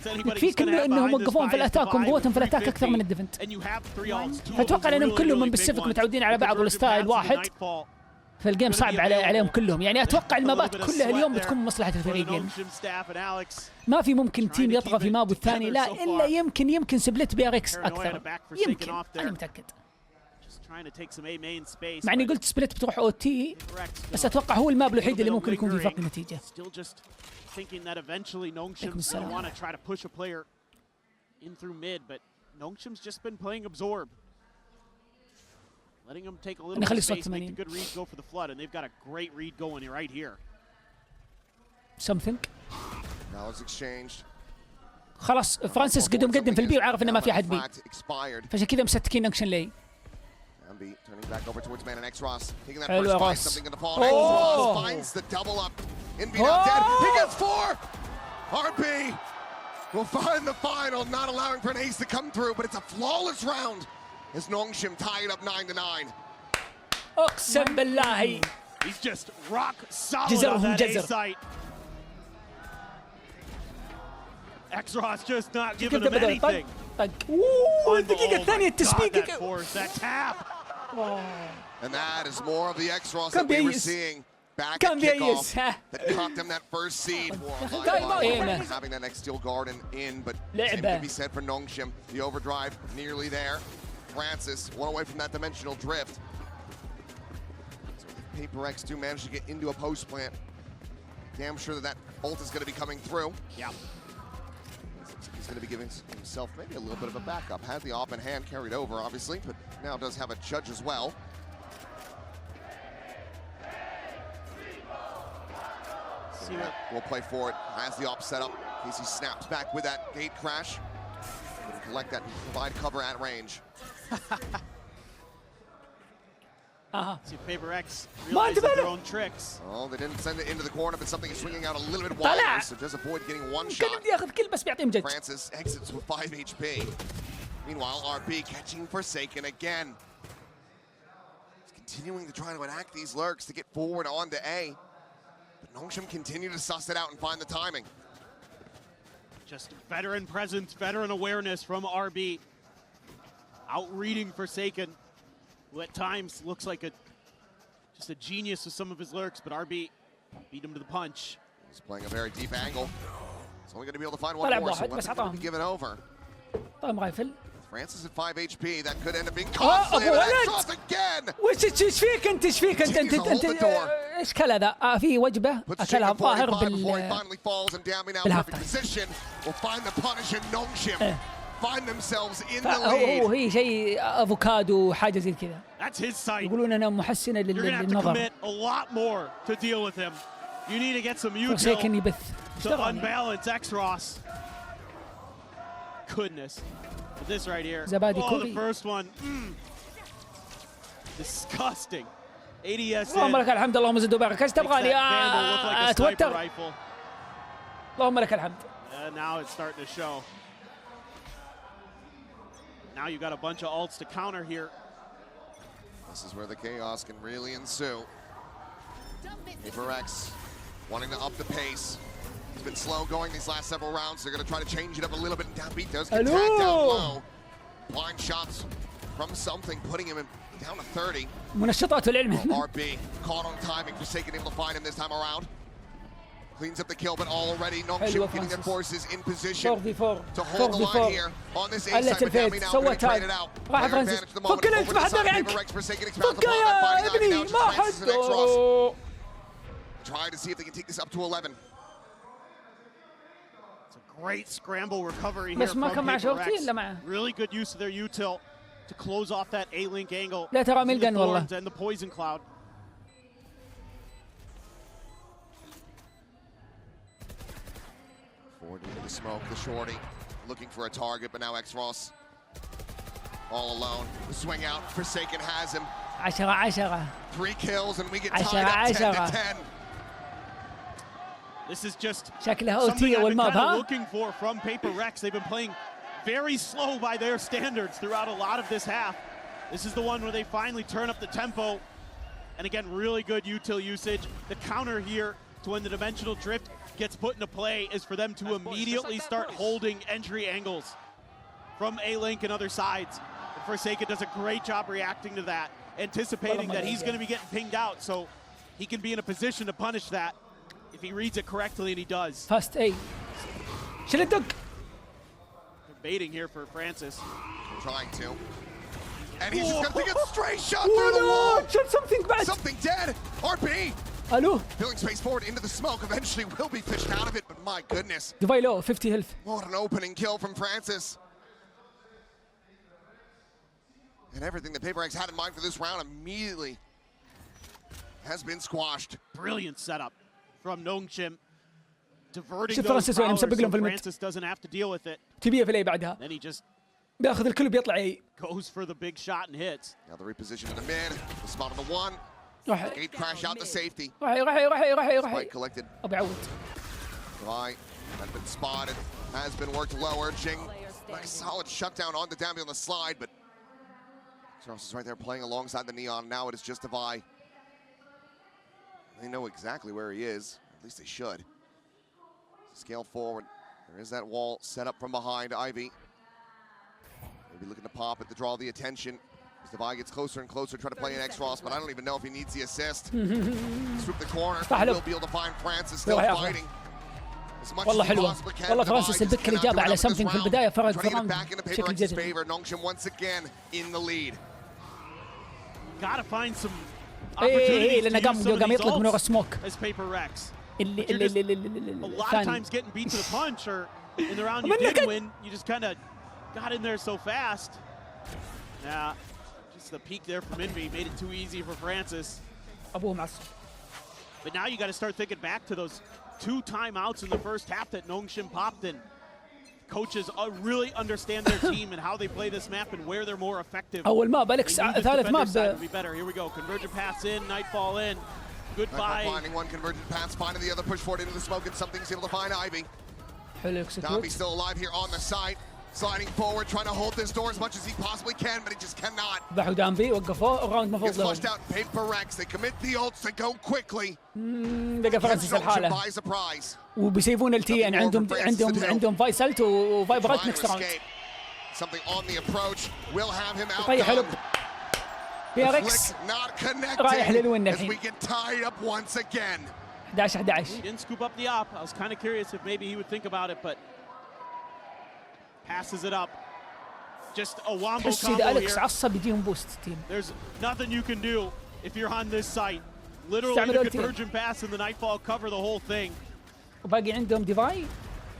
يكفيك انهم وقفون في الاتاك وقوتهم في الاتاك اكثر من الديفنت. فاتوقع انهم كلهم من باسيفيك متعودين على بعض والستايل واحد، فالجيم صعب عليهم كلهم. يعني اتوقع المابات كلها اليوم بتكون مصلحه الفريقين. ما في ممكن تيم يطغى في ماب والثاني لا، الا يمكن سبلت بيركس اكثر، يمكن انا متاكد. مع اني قلت سبلت بتروح او تي، بس اتوقع هو الماب الوحيد اللي ممكن يكون في فرق النتيجه. Thinking that eventually Nongshim's going to want to try to push a player in through mid, but Nongshim's just been playing absorb. Letting them take a little bit of space, make the good read go for the flood, and they've got a great read going right here. Something. Now it's exchanged. خلاص فرانسيس قدم في البي وعارف انه ما في احد بي، فعشان كذا مسكين نونكشن لي. Turning back over towards man and Xros, taking that Hello, first fight, Ross. something gonna fall. Xros finds the double up. Envy now dead. He gets 4. RB will find the final, not allowing for an ace to come through, but it's a flawless round as Nongshim tie it up 9-9. اقسم بالله. He's just rock solid on that A site. Xros just not giving him anything. الدقيقة الثانية التسبيق. And that is more of the Xros that we were seeing back at kickoff that caught them that first seed. Having that next steel garden in, but same can be said for Nongshim. The overdrive nearly there. Francis one away from that dimensional drift. So if PRX do manage to get into a post plant, damn sure that ult is going to be coming through. Yeah. He's going to be giving himself maybe a little bit of a backup. Had the op in hand carried over, obviously, but now does have a judge as well. So we'll play for it. Has the op set up. Casey snaps back with that gate crash. Can collect that and provide cover at range. See PRX realizing their own tricks. Oh, they didn't send it into the corner, but something is swinging out a little bit wider, so just avoid getting one shot. Francis exits with 5 HP. Meanwhile, RB catching Forsaken again. He's continuing to try to enact these lurks to get forward onto A. But Nongshim continue to suss it out and find the timing. Just veteran presence, veteran awareness from RB. Out-reading Forsaken, who at times looks like just a genius with some of his lurks, but RB beat him to the punch. He's playing a very deep angle. He's only going to be able to find one more, so weapons going to be given over. Francis at 5 HP, that could end up being costly, but Xros again! ايش فيك انت ايش كل هذا؟ في وجبه اكلها الظاهر بالهاف find themselves in the lead. هي شيء افوكادو حاجه زي كذا. يقولون انا محسنه للنظر. a lot more to deal with him. You need to get some util يبث. to unbalance Xros. Goodness. But this right here. The first one. Disgusting. ADS. اللهم لك الحمد اللهم زد وبارك. ايش تبغاني اتوتر؟ اللهم لك الحمد. Now it's starting to show. Now you got a bunch of ults to counter here. This is where the chaos can really ensue. PRX wanting to up the pace. He's been slow going these last several rounds. They're going to try to change it up a little bit. And downbeat does get tagged down low. Blind shots from something, putting him down to 30. منشطات العلم. RB caught on timing. Forsaken able to find him this time around. Cleans up the kill, but already Nongshim getting their forces in position to hold the line here on this A side. But Dami now going to trade it out. Player advantage at the moment. Over to the side. PRX Forsaken expands upon that, finding Ivy now. Just Francis and X-Ross. Try to see if they can take this up to 11. It's a great scramble recovery here from PRX. Really good use of their util to close off that A-Link angle. لا ترى ملقن والله. And the poison cloud. Forward into the smoke, the shorty, looking for a target, but now X-Ross all alone. The swing out, Forsaken has him. 10. 3 kills and we get tied up 10 to 10. This is just شكلها something OT I've been والماب kind of ها. looking for from PRX. They've been playing very slow by their standards throughout a lot of this half. This is the one where they finally turn up the tempo. And again, really good util usage. The counter here to when the dimensional drift gets put into play is for them to immediately start holding entry angles from A-Link and other sides. And Forsaken does a great job reacting to that, anticipating that he's going to be getting pinged out, so he can be in a position to punish that if he reads it correctly, and he does. Fast A. شيل الدق. Baiting here for Francis. Trying to. And he's just going to take a straight shot through the wall. Shot something bad. Something dead. RB. الو. Filling space forward into the smoke. Eventually will be fished out of it, but my goodness. ديفاي لو 50 health. What an opening kill from Francis. And everything that PRX had in mind for this round immediately has been squashed. Brilliant setup from Nongshim. Diverting شوف those فرانسيس وين powers مسبق لهم so في الميد. Francis doesn't have to deal with it. تبيه في الاي بعدها. Then he just بياخذ الكل وبيطلع اي. goes for the big shot and hits. Now the reposition in the mid. The spot on the 1. راح Gate crash out to safety. راح Spike collected. ابو عود. Right. Has been spotted. Has been worked lower. Jing. Nice solid shutdown on the Dami on the slide, but Charles is right there playing alongside the Neon. Now it is just Devi. They know exactly where he is. At least they should. Scale forward. There is that wall set up from behind. Ivy. Maybe looking to pop it to draw the attention. As Devi gets closer and closer, trying to play an X-Ross, but I don't even know if he needs the assist. Swoop the corner. He'll be able to find Francis still fighting. والله حلوة. والله فرانسيس البك اللي جابه على سمثينج في البداية فرق بشكل جذري. Nongshim once again in the lead. Gotta find some ايه لأنه قام يطلق من ورا السموك. as PRX. اللي a lot of times getting beat to the punch or in the round you did win, you just kind of got in there so fast. Yeah, just the peak there from Envy made it too easy for Francis. أبوه معصب. But now you got to start thinking back to those 2 timeouts in the first half that Nongshim popped in. Coaches really understand their team and how they play this map and where they're more effective. أول ماب أليكس ثالث ماب. Be better. Here we go. Convergent pass in, Nightfall in. Goodbye. Finding one convergent pass, finding the other push forward into the smoke, and something's able to find Ivy. حلو Dami still alive here on the side, sliding forward, trying to hold this door as much as he possibly can, but he just cannot. ذبحوا دامبي وقفوه الراوند Gets المفروض flushed out. PRX. They commit the ults. They go quickly. بقى فرانسيس الحالة. Buys a prize. وبيسيفون التي يعني عندهم فايسلت وفايبرات نكست راوند. Something on the approach will have him out. حلو. PRX رايح للوين as الحين. we get tied up once again. 11. He didn't scoop up the op. I was kind of curious if maybe he would think about it, but passes it up. Just a wombo combo أليكس here. عصب يجيهم بوست تيم. There's nothing you can do if you're on this site. Literally the convergent pass and the Nightfall cover the whole thing. وباقي عندهم ديفاي.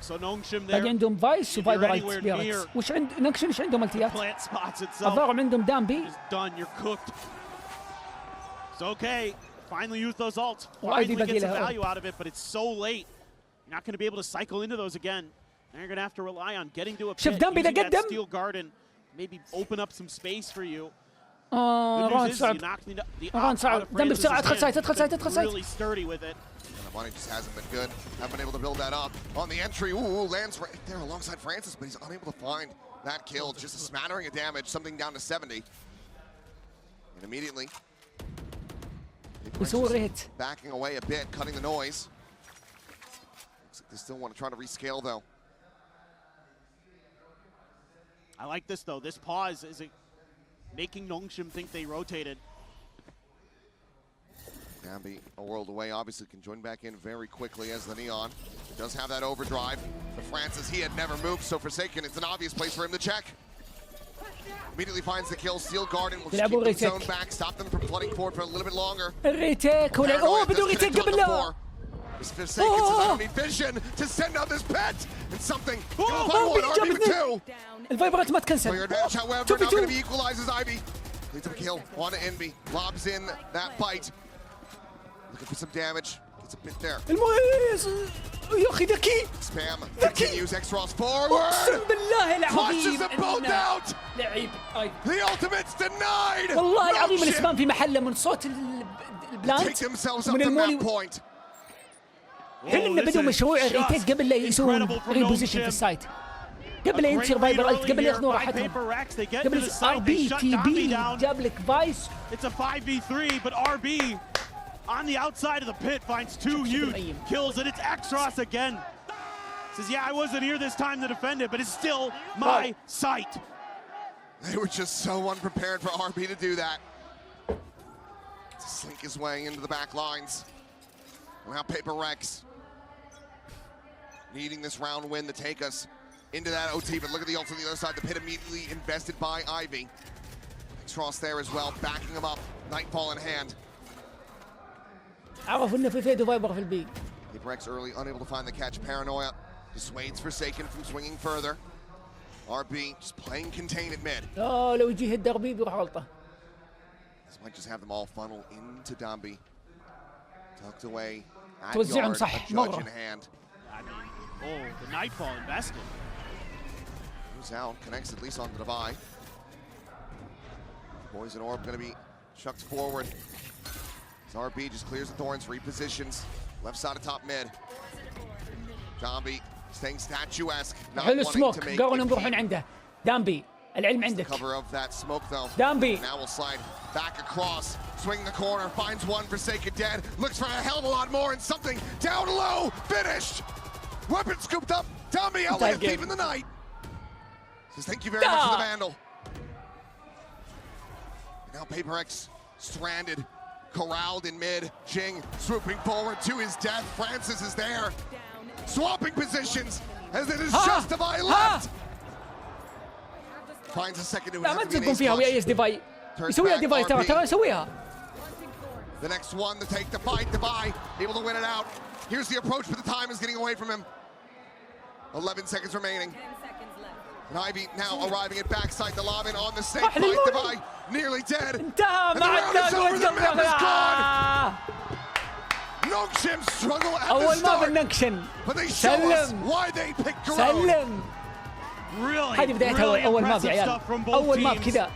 So Nongshim there. باقي عندهم فايس وفايبرايت بيركس. وش نونكشيم ايش عندهم التيات؟ Plant spots itself. الظاهر عندهم دامبي. It's done. You're cooked. It's okay. Finally use those ults. وأيدي Finally باقي get some لها. value out of it, but it's so late. You're not going to be able to cycle into those again. Now you're going to have to rely on getting to a pit, شوف دامبي using that قدم. steel garden, maybe open up some space for you. راوند صعب. راوند صعب. دامبي بسرعة ادخل سايت ادخل سايت. Really sturdy with it. Money just hasn't been good. Haven't been able to build that up. On the entry, ooh, lands right there alongside Francis, but he's unable to find that kill. Just a smattering of damage, something down to 70. And immediately, بيسوي ريت. backing away a bit, cutting the noise. They still want to try to rescale though. I like this though. This pause is making Nongshim think they rotated. Dambi a world away, obviously can join back in very quickly as the Neon. It does have that overdrive. For Francis, he had never moved, so Forsaken, it's an obvious place for him to check. Immediately finds the kill. Steel Garden will keep the zone back, stop them from flooding forward for a little bit longer. الريتيك اوه بدون ريتيك قبل لا. Forsaken says I don't need vision to send out this pet. And something. RB with 2. الفايبرات ما تكنسل. Player advantage, however, not going to be equalized as Ivy. Leads up a kill on Envy. Lobs in that bite. Looking for some damage. Gets a bit there. المويز يا اخي ذكي. Spam continues. X-Ross forward. اقسم بالله العظيم. Flushes them both out. لعيب. The ultimate's denied. والله العظيم الاسبان في محله من صوت البلانت من الموني. هن بدوا مشروع الريتيك قبل لا يسوون ريبوزيشن في السايت. قبل لا ينتصر فايبر الت قبل لا ياخذون راحتهم. قبل RB TB جاب لك فايس. It's a 5v3 but RB on the outside of the pit finds 2 huge kills and it's X-Ross again. Says, yeah, I wasn't here this time to defend it, but it's still my site. They were just so unprepared for RB to do that. To slink his way into the back lines. Now PRX needing this round win to take us into that OT, but look at the ult on the other side. The pit immediately invested by Ivy. X-Ross there as well, backing him up. Nightfall in hand. عرفوا انه في فيديو فايبر في البي. PRX early, unable to find the catch. Paranoia dissuades Forsaken from swinging further. RB just playing contain at mid. لو يجي هيد RB بيروح غلطه. This might just have them all funnel into Dambi. Tucked away at توزعهم yard, صح a judge مرة. in hand. I mean, the Nightfall invested. Moves out, connects at least on the divide. Poison Orb gonna be chucked forward. As RB just clears the thorns, repositions. Left side of top mid. Dambi staying statuesque. Not حلو wanting سموك to make قالوا it بنروحون عنده. دامبي العلم عندك. cover of that smoke though. Dambi. Now we'll slide back across, swing the corner, finds one. Forsaken dead, looks for a hell of a lot more, and something down low, finished. Weapon scooped up. Dambi out like a thief in the night. Says thank you very much for the vandal. And now PRX stranded, corralled in mid. Jing swooping forward to his death. Francis is there, swapping positions as it is Justify left. Finds a second to لا ما تزقون فيها ويا اس ديفاي. يسويها ديفاي ترى يسويها. The next one to take the fight, Divide, able to win it out. Here's the approach, but the time is getting away from him. 11 seconds remaining. 10 seconds left. And Ivy now arriving at backside the Lavin on the same fight. Divide nearly dead. انتهى And the round is over, the map is gone. Nongshim struggle at the أول ما start, بالنكشن. but they show us why they picked Corona. سلم. هذه بدايتها أول ماب يا عيال. أول ماب كذا.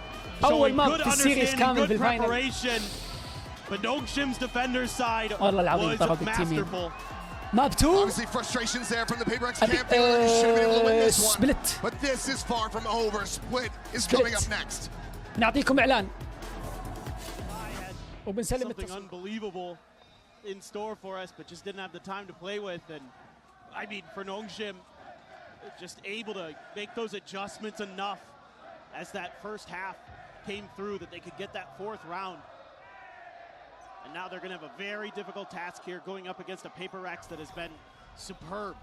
أول ماب في السيريس كامل بالفاينل. But Nongshim's defender's side والله العظيم was ضرب التيمين. masterful. ماب 2. Obviously frustrations there from the PRX camp. They should have been able to win this one. Split. But this is far from over. Split is coming up next. نعطيكم إعلان. وبنسلم Something التصوير. unbelievable in store for us, but just didn't have the time to play with. And I mean, for Nongshim, just able to make those adjustments enough as that first half came through that they could get that 4th round. And now they're going to have a very difficult task here going up against a PRX that has been superb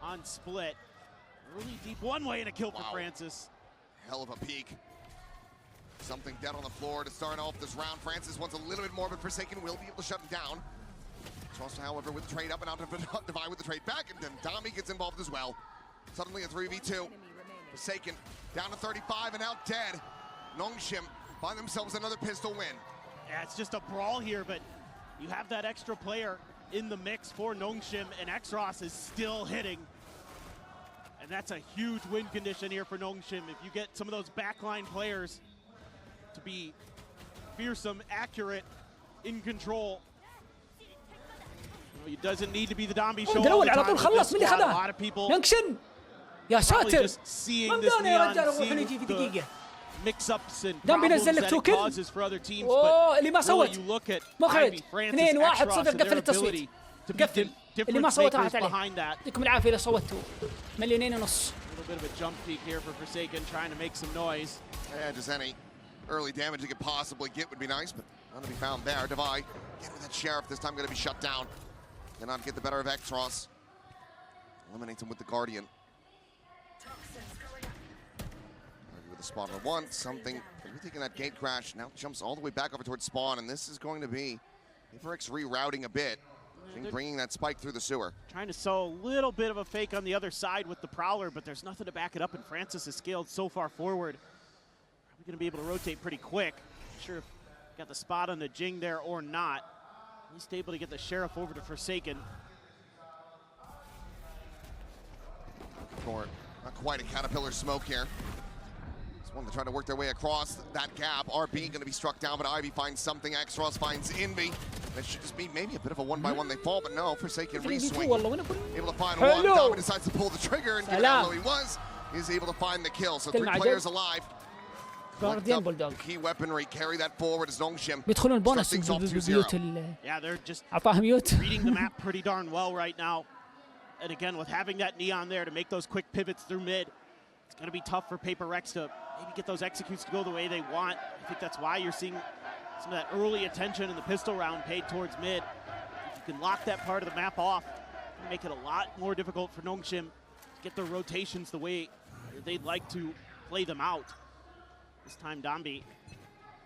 on split. Really deep one way and a kill for Francis. Hell of a peak. Something dead on the floor to start off this round. Francis wants a little bit more, but Forsaken will be able to shut him down. Trust, however, with the trade up and out to Divide with the trade back, and then Dami gets involved as well. Suddenly a 3v2. Forsaken down to 35 and out dead. Nongshim find themselves another pistol win. Yeah, it's just a brawl here, but you have that extra player in the mix for Nongshim, and X-Ross is still hitting. And that's a huge win condition here for Nongshim. If you get some of those backline players to be fearsome, accurate, in control. It doesn't need to be the Dambi show all the time. A lot of people نونغشيم يا ساتر. just seeing this neon, seeing the mix-ups and problems that it causes for other teams. اللي ما But سوت. really you look at مخرج. Ivy, Francis, 2-1-0 X-Ross, and قفل their التصويت. ability to be اللي ما difference صوت makers راحت عليه. behind that. يعطيكم العافيه اذا صوتوا. 2.5 مليون. A little bit of a jump peek here for Forsaken, trying to make some noise. Yeah, just any early damage you could possibly get would be nice, but none to be found there. Divide, get with that Sheriff, this time going to be shut down. Cannot get the better of Xros. Eliminates him with the Guardian. With the spawner one, something, taking that gate crash, now jumps all the way back over towards spawn, and this is going to be PRX rerouting a bit, bringing that spike through the sewer. Trying to sow a little bit of a fake on the other side with the Prowler, but there's nothing to back it up, and Francis is scaled so far forward. Probably going to be able to rotate pretty quick. Not sure if got the spot on the Jing there or not. At least able to get the Sheriff over to Forsaken. For not quite a Caterpillar smoke here. Just one to try to work their way across that gap. RB going to be struck down, but Ivy finds something. Xros finds Envy. That should just be maybe a bit of a one-by-one they fall, but no, Forsaken re-swing. Able to find one. Tommy decides to pull the trigger, and given how low he was, he's able to find the kill. So 3 players alive. Key weaponry, carry that forward as Nongshim. بيدخلون البونص ببيوت Yeah, they're just اعطاهم ميوت. reading the map pretty darn well right now. And again, with having that neon there to make those quick pivots through mid, it's going to be tough for PRX to maybe get those executes to go the way they want. I think that's why you're seeing some of that early attention in the pistol round paid towards mid. If you can lock that part of the map off, it'll make it a lot more difficult for Nongshim to get their rotations the way they'd like to play them out. This time Dambi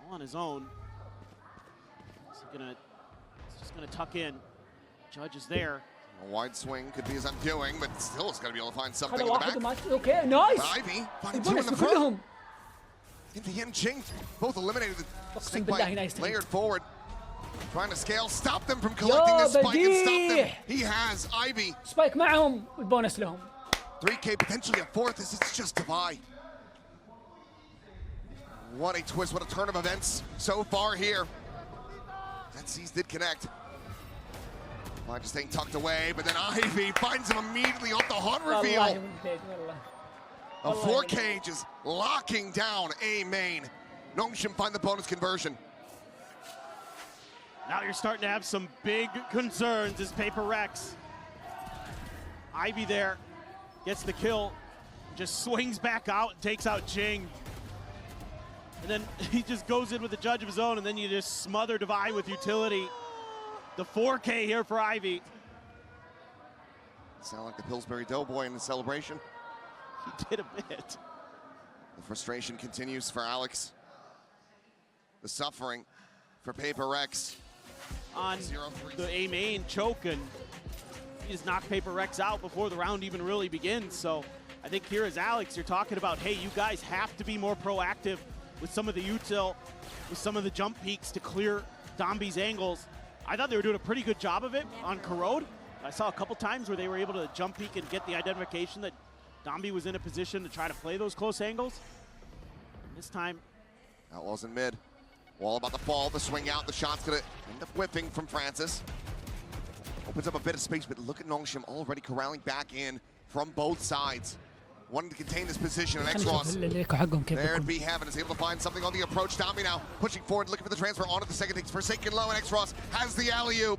all on his own. He's just gonna tuck in. Judge is there. A wide swing could be his undoing, but still it's got to be able to find something in the back. اوكي نايس. Ivy finding 2 in the front. كلهم. Envy and Jing both eliminated. The أقسم snake بالله bite نايس. layered forward. Trying to scale, stop them from collecting this spike and stop them. بديع. He has Ivy. سبايك معهم والبونص لهم. 3K potentially a 4th as it's just Divide. What a twist, what a turn of events so far here. That C's did connect. Just staying tucked away, but then Ivy finds him immediately off the hot reveal. Of 4 cages locking down A main. Nongshim find the bonus conversion. Now you're starting to have some big concerns as PRX. Ivy there gets the kill, just swings back out and takes out Jing. And then he just goes in with a judge of his own, and then you just smother Divide with utility. The 4K here for Ivy. Sound like the Pillsbury Doughboy in the celebration. He did a bit. The frustration continues for Alex. The suffering for PRX. On the A main choke, and he just knocked PRX out before the round even really begins. So I think here as Alex, you're talking about, hey, you guys have to be more proactive with some of the util, with some of the jump peaks to clear Dambi's angles. I thought they were doing a pretty good job of it on Corrode. I saw a couple times where they were able to jump peek and get the identification that Dambi was in a position to try to play those close angles. And this time, Outlaws in mid. Wall about to fall, the swing out, the shot's gonna end up whipping from Francis. Opens up a bit of space, but look at Nongshim already corralling back in from both sides. Wanting to contain this position, and Xros there to be Heaven is able to find something on the approach. Tommy now pushing forward, looking for the transfer onto the second. Takes Forsaken low, and Xros has the alley-oop.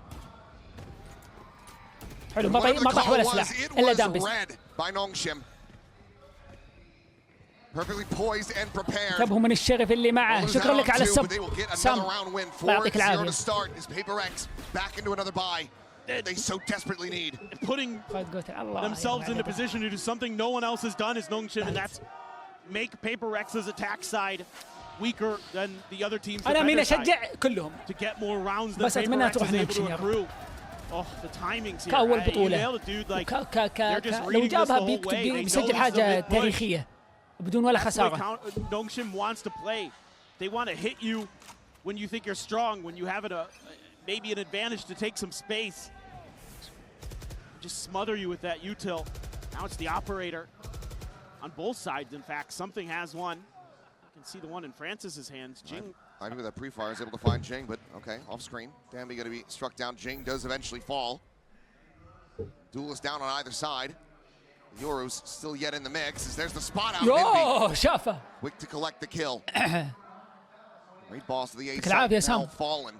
حلو ما طاح ولا سلاح الا دامبس. Red by Nongshim. Perfectly poised and prepared. انتبهوا من الشرف اللي معه. شكرا لك على السب سام. الله يعطيك العافية. Start is PRX back into another buy. They so desperately need. Putting themselves in a position to do something no one else has done is Nongshim, and that's make PRX's attack side weaker than the other team's defender side. To get more rounds that PRX is able to accrue. Oh, the timings here. كأول You بطولة. nailed it, dude. Like, they're just لو reading this the جابها whole way. They know بيسجل this is a حاجة mid push. تاريخية بدون ولا خسارة. Nongshim wants to play. They want to hit you when you think you're strong, when you have maybe an advantage to take some space. Just smother you with that util. Now it's the operator on both sides. In fact, something has one. You can see the one in Francis's hands. Jing. Ivy with that pre-fire is able to find Jing, but okay, off screen. Dambi going to be struck down. Jing does eventually fall. Duelist down on either side. Yoru's still yet in the mix. As there's the spot out. يوه شافه. Quick to collect the kill. Great boss to the ace. يعطيك العافية يا سام. Fallen.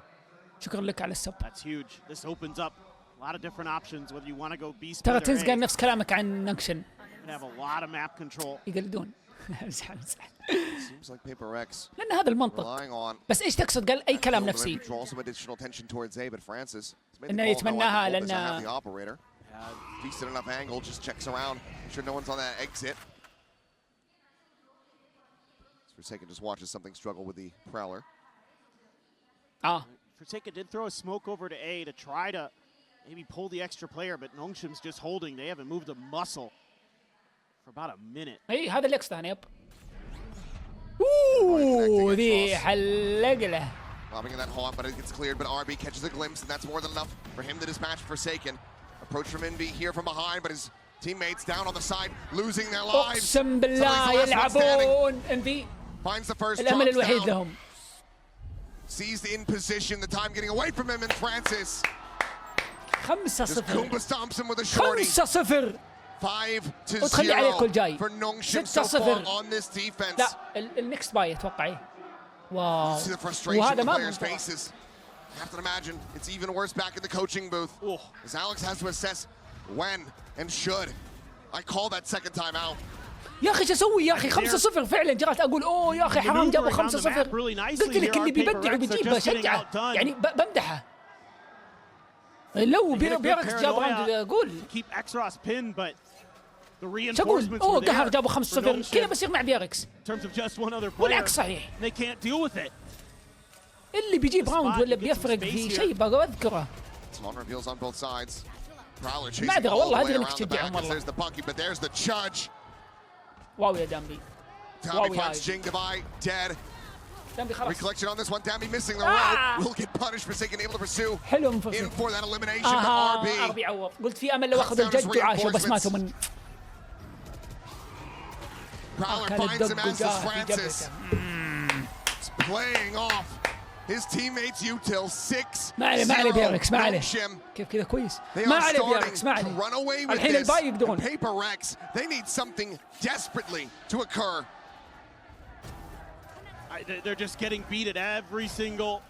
شكرا لك على السب. That's huge. This opens up A lot of different options whether you want to go beast. ترى تنس قال نفس كلامك عن نونغشيم. Have a lot of map control. يقلدون. امزح. Seems like PRX لأن هذا المنطق. بس إيش تقصد؟ قال أي كلام نفسي. إنه يتمناها لأن decent enough angle, just checks around. Make sure no one's on that exit. Forsaken just watches something struggle with the Prowler. Forsaken did throw a smoke over to A to try to maybe pull the extra player, but Nongshim's just holding. They haven't moved a muscle for about a minute. اي هذا اللي اقصده يب. اوه ذي حلق له. Lobbing in that haunt, but it gets cleared, but RB catches a glimpse, and that's more than enough for him to dispatch Forsaken. Approach from Envy here from behind, but his teammates down on the side, losing their lives. اقسم بالله يلعبون انفي. Finds the first الامل الوحيد لهم. Seized in position, the time getting away from him, and Francis 5-0. Kumba stomps him with a shorty. 5-0. 5-0 for Nongshim so far on this defense. لا النكست باي اتوقع. واو. See the frustration in the players' faces. I have to imagine it's even worse back in the coaching booth. As Alex has to assess when and should. I call that second time out. يا اخي شو اسوي يا اخي 5-0 فعلا جرأت اقول اوه يا اخي حرام جابوا 5-0. قلت لك اللي بيبدع وبيجيب بشجعه يعني بمدحه. لو بيركس جاب راوند اقول شو اقول اوه قهر جابوا 5-0 كذا بصير مع بيركس والعكس صحيح. اللي بيجيب راوند ولا بيفرق في شيء بقى اذكره. ما ادري والله ادري انك تشجعهم والله. واو يا دامبي. Dambi finds Jing Devi dead. Recollection on this one. Dambi missing the rope. Will get punished for taking able to pursue in for that elimination. But RB عوض. قلت في امل لو اخذ الجد وعاشوا بس ماتوا من. Prowler finds him as does Francis. Playing off his teammates util 6. ما عليه بيركس ما عليه. كيف كذا كويس. ما عليه بيركس ما عليه. الحين الباقي يقدرون. PRX they need something desperately to occur. They're just getting beat at every single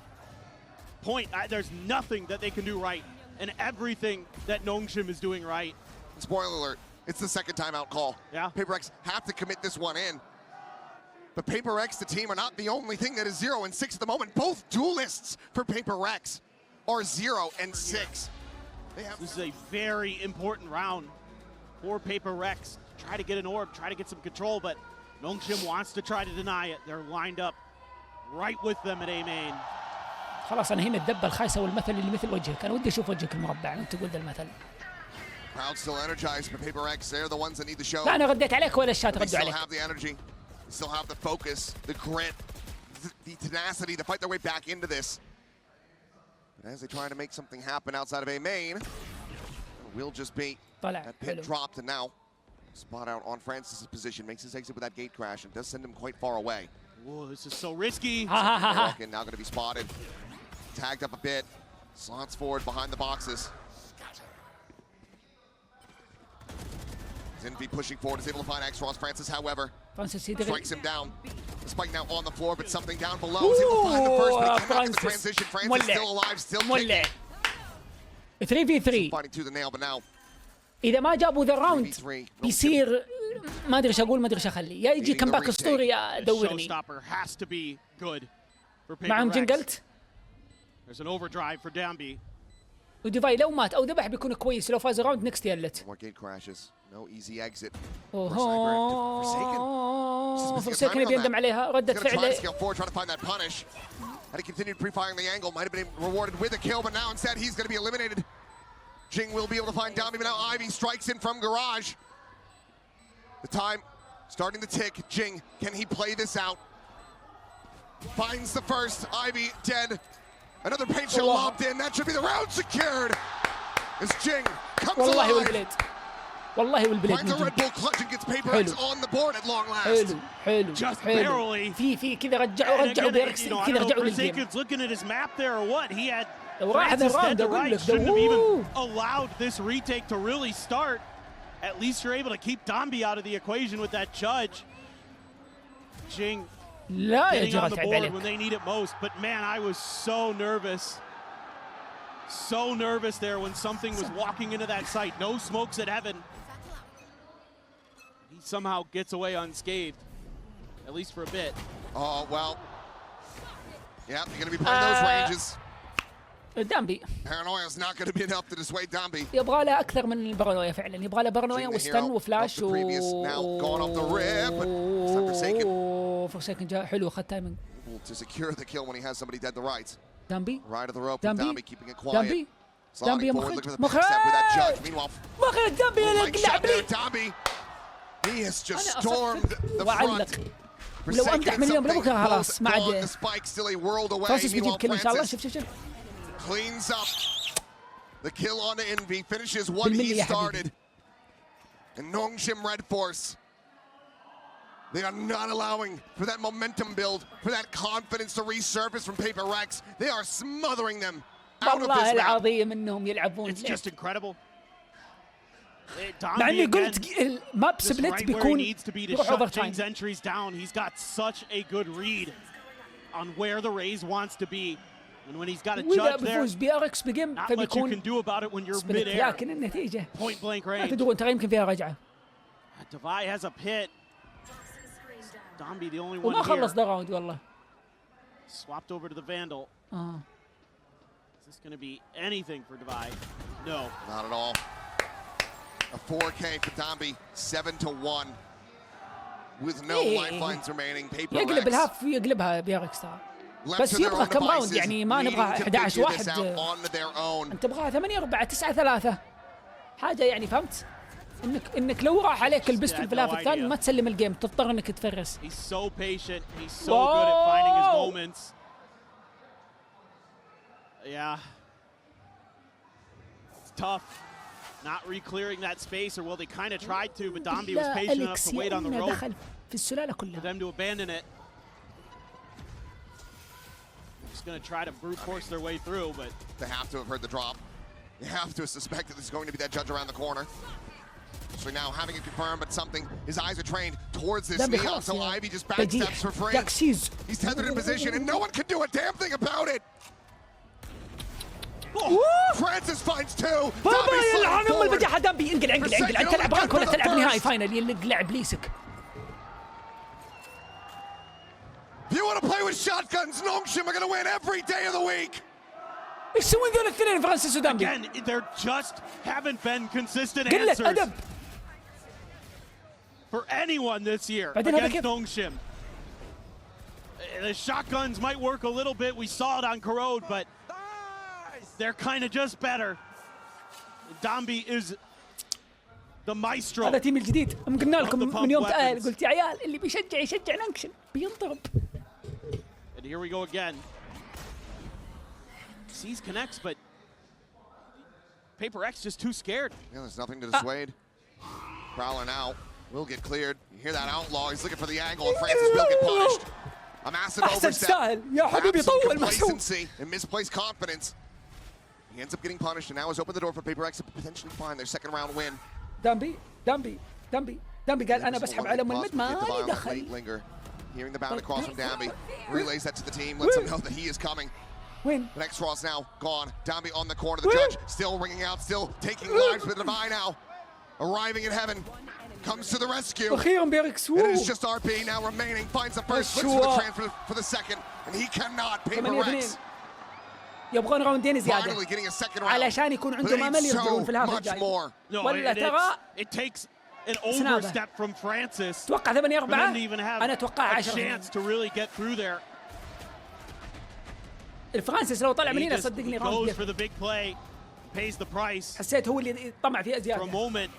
point. There's nothing that they can do right, and everything that Nongshim is doing right. Spoiler alert, it's the second time out call. Yeah. PRX have to commit this one in. But PRX, the team, are not the only thing that is 0-6 at the moment. Both duelists for PRX are 0-6. This is a very important round for PRX. Try to get an orb, try to get some control, but Nongshim wants to try to deny it. They're lined up right with them at A main. خلاص انا هنا الدبه الخايسه والمثل اللي مثل وجهك. انا ودي اشوف وجهك المربع وانت تقول ذا المثل. Crowd still energized, but PRX, they're the ones that need the show. لا انا رديت عليك ولا الشات ردوا عليك. They still have the energy. They still have the focus, the grit, the tenacity to fight their way back into this. But as they try to make something happen outside of A main, will just be that pit dropped, and now spot out on Francis's position, makes his exit with that gate crash and does send him quite far away. Whoa, this is so risky. Walking now going to be spotted, tagged up a bit, slots forward behind the boxes. Envy pushing forward, is able to find X-Ross. Francis, however, strikes him down. The spike now on the floor, but something down below. Is able to find the first, but he cannot get the transition. Francis still alive, still kicking. 3v3. Fighting to the nail, but now إذا ما جابوا ذا الراوند بيصير ما أدري إيش أقول ما أدري إيش أخلي. يا يجي كم باك أسطوري يا دورني. معهم جن قلت. There's an overdrive for Dambi. وديفاي لو مات أو ذبح بيكون كويس لو فاز الراوند نكست يلت. No easy exit. فرسيكن بيندم عليها ردة فعله. Had he continued pre-firing the angle, might have been rewarded with a kill, but now instead he's going to be eliminated. Jing will be able to find Dambi, but now Ivy strikes in from garage. The time starting to tick. Jing, can he play this out? Finds the first. Ivy dead. Another paint shell lobbed in. That should be the round secured. As Jing comes alive. والله والبلد finds a Red Bull clutch and gets PRX on the board at long last. حلو Just barely. في كذا رجعوا بيركس كذا رجعوا للجيم. Forsaken's looking at his map there or what? He had Francis dead to right. Shouldn't have even allowed this retake to really start. At least you're able to keep Dambi out of the equation with that judge. Jing لا يا getting on the جرات board عليك. when they need it most. But man, I was so nervous. So nervous there when something was walking into that site. No smokes at heaven. He somehow gets away unscathed, at least for a bit. Oh, well. Yeah, you're going to be playing those ranges. دامبي Paranoia is not going to be enough to dissuade Dambi. يبغى له اكثر من البارانويا فعلا، يبغى له بارانويا وستن وفلاش Forsaken جاء حلو اخذ تايمينج. To secure the kill when he has somebody dead to right. دامبي Right of the rope. دامبي keeping it quiet. دامبي دامبي يا مخرج مخرج دامبي لاعب لي. He has just stormed the front. ولو امدح من اليوم لبكره خلاص ما عاد فرانسيس بيجيب كل ان شاء الله. شوف cleans up the kill on Envy, finishes what he started. And Nongshim Red Force, they are not allowing for that momentum build, for that confidence to resurface from PRX. They are smothering them out of this والله round. العظيم انهم يلعبون. It's just incredible. مع اني قلت ماب سبلت بيكون يروح اوفر تايم. Entries down. He's got such a good read on where the Rays wants to be. And when he's got a judge there, not much you can do about it when you're mid-air. لكن النتيجة Point blank ما range. تدرون ترى يمكن فيها رجعة. Devi has a pit. Dambi the only one وما خلص here. ذا راوند والله. Swapped over to the Vandal. Is this going to be anything for Devi? No. Not at all. A 4K for Dambi, 7-1. With no lifelines remaining. يقلب الهاف يقلبها بياركس ترى. بس يبغى كم راوند يعني ما نبغى 11 واحد. انت تبغى 8-4 9-3 حاجه يعني فهمت؟ انك لو راح عليك البستول في الهاف الثاني ما تسلم الجيم تضطر انك تفرس. He's so patient. He's so good at finding his moments. Yeah. It's tough. Not re-clearing that space, or well, they kind of tried to, but Dambi was patient enough to wait on the rope في السلالة for كلها. them to abandon it. Just going to try to brute force their way through, but they have to have heard the drop. They have to have suspected there's going to be that judge around the corner. So now having it confirmed, but something, his eyes are trained towards this neon, so Ivy just backsteps for free. He's tethered in position, and no one can do a damn thing about it. Francis finds two. بابا يلعن ام البجاحة دامبي. انقل انت تلعب رانك ولا تلعب نهائي فاينل يلقلع ابليسك. If you want to play with shotguns, Nongshim are going to win every day of the week. ايش يسوون ذول الاثنين فرانسيس ودامبي؟ Again, there just haven't been consistent قلة answers أدب for anyone this year بعدين هذا against كيف؟ Nongshim. The shotguns might work a little bit. We saw it on Corrode, but they're kind of just better. Dambi is the maestro. هذا تيم الجديد. قلنا لكم من يوم تأهل قلت يا عيال اللي بيشجع يشجع نونكشم بينضرب. And here we go again. Sees connects, but PRX just too scared. Yeah, there's nothing to dissuade. Prowler now will get cleared. You hear that outlaw? He's looking for the angle, and Francis will get punished. A massive overstep. يا حبيبي طول مسحوب. Complacency and misplaced confidence. He ends up getting punished, and now has opened the door for PRX to potentially find their second round win. دامبي قال انا بسحب على ام المد ما لي دخل. Hearing the bound across from Dambi, relays that to the team, lets them know that he is coming. Win. The next cross now gone. Dambi on the corner. The judge still ringing out, still taking lives with Devi now. Arriving in heaven, comes to the rescue. أخيراً بيركس. It is just RP now remaining. Finds the first, looks for the transfer for the second, and he cannot. PRX. يبغون راوندين زيادة. Finally getting a second round. علشان يكون عندهم أمل يرجعون في الهاف الجاي. ولا ترى it takes an overstep from Francis. توقع 8-4. أنا أتوقع 10. chance to really get through there. الفرانسيس لو طلع من هنا صدقني راوند. goes for the big play, pays the price. حسيت هو اللي طمع فيها زيادة. For a moment,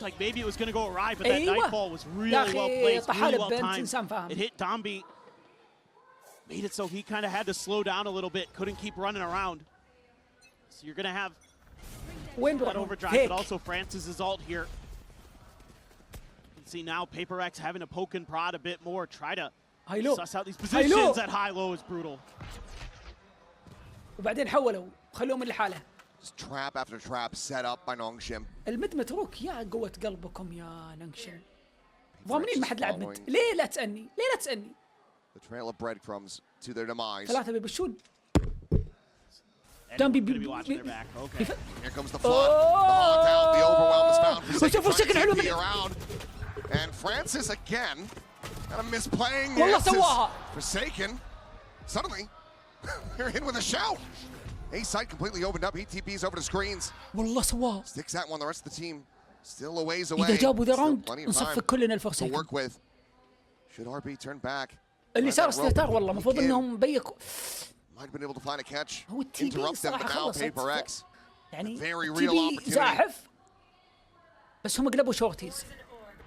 like maybe it was going to go awry, but that nightfall was really well placed, really well timed. It hit Dambi, made it so he kind of had to slow down a little bit, couldn't keep running around. So you're going to have that overdrive, but also Francis's ult here. You can see now PRX having to poke and prod a bit more, try to suss out these positions at high-low is brutal. وبعدين حولوا خلوهم من لحاله. Just trap after trap set up by Nongshim. المد متروك يا قوة قلبكم يا نونكشم. ضامنين ما حد لعب مد. ليه لا تسألني؟ The trail of breadcrumbs to their demise. 3 بيبشون. دامبي Here comes the flood. The lockdown. The overwhelm is found. Forsaken trying to TP around. And Francis again kind of misplaying the S's. Forsaken. Suddenly, they're in with a shout. A site completely opened up. He TPs over the screens. والله سواها. Sticks that one. The rest of the team still a ways away. إذا جابوا ذا راوند Plenty of نصفق time كلنا to الفرسيكن. work with. Should RB turn back? اللي صار استهتار والله المفروض انهم بيكوا. Might have been able to find a catch. هو التي بي Interrupt them, but صراحة now PRX. يعني Very تي real بي opportunity. زاحف بس هم قلبوا شورتيز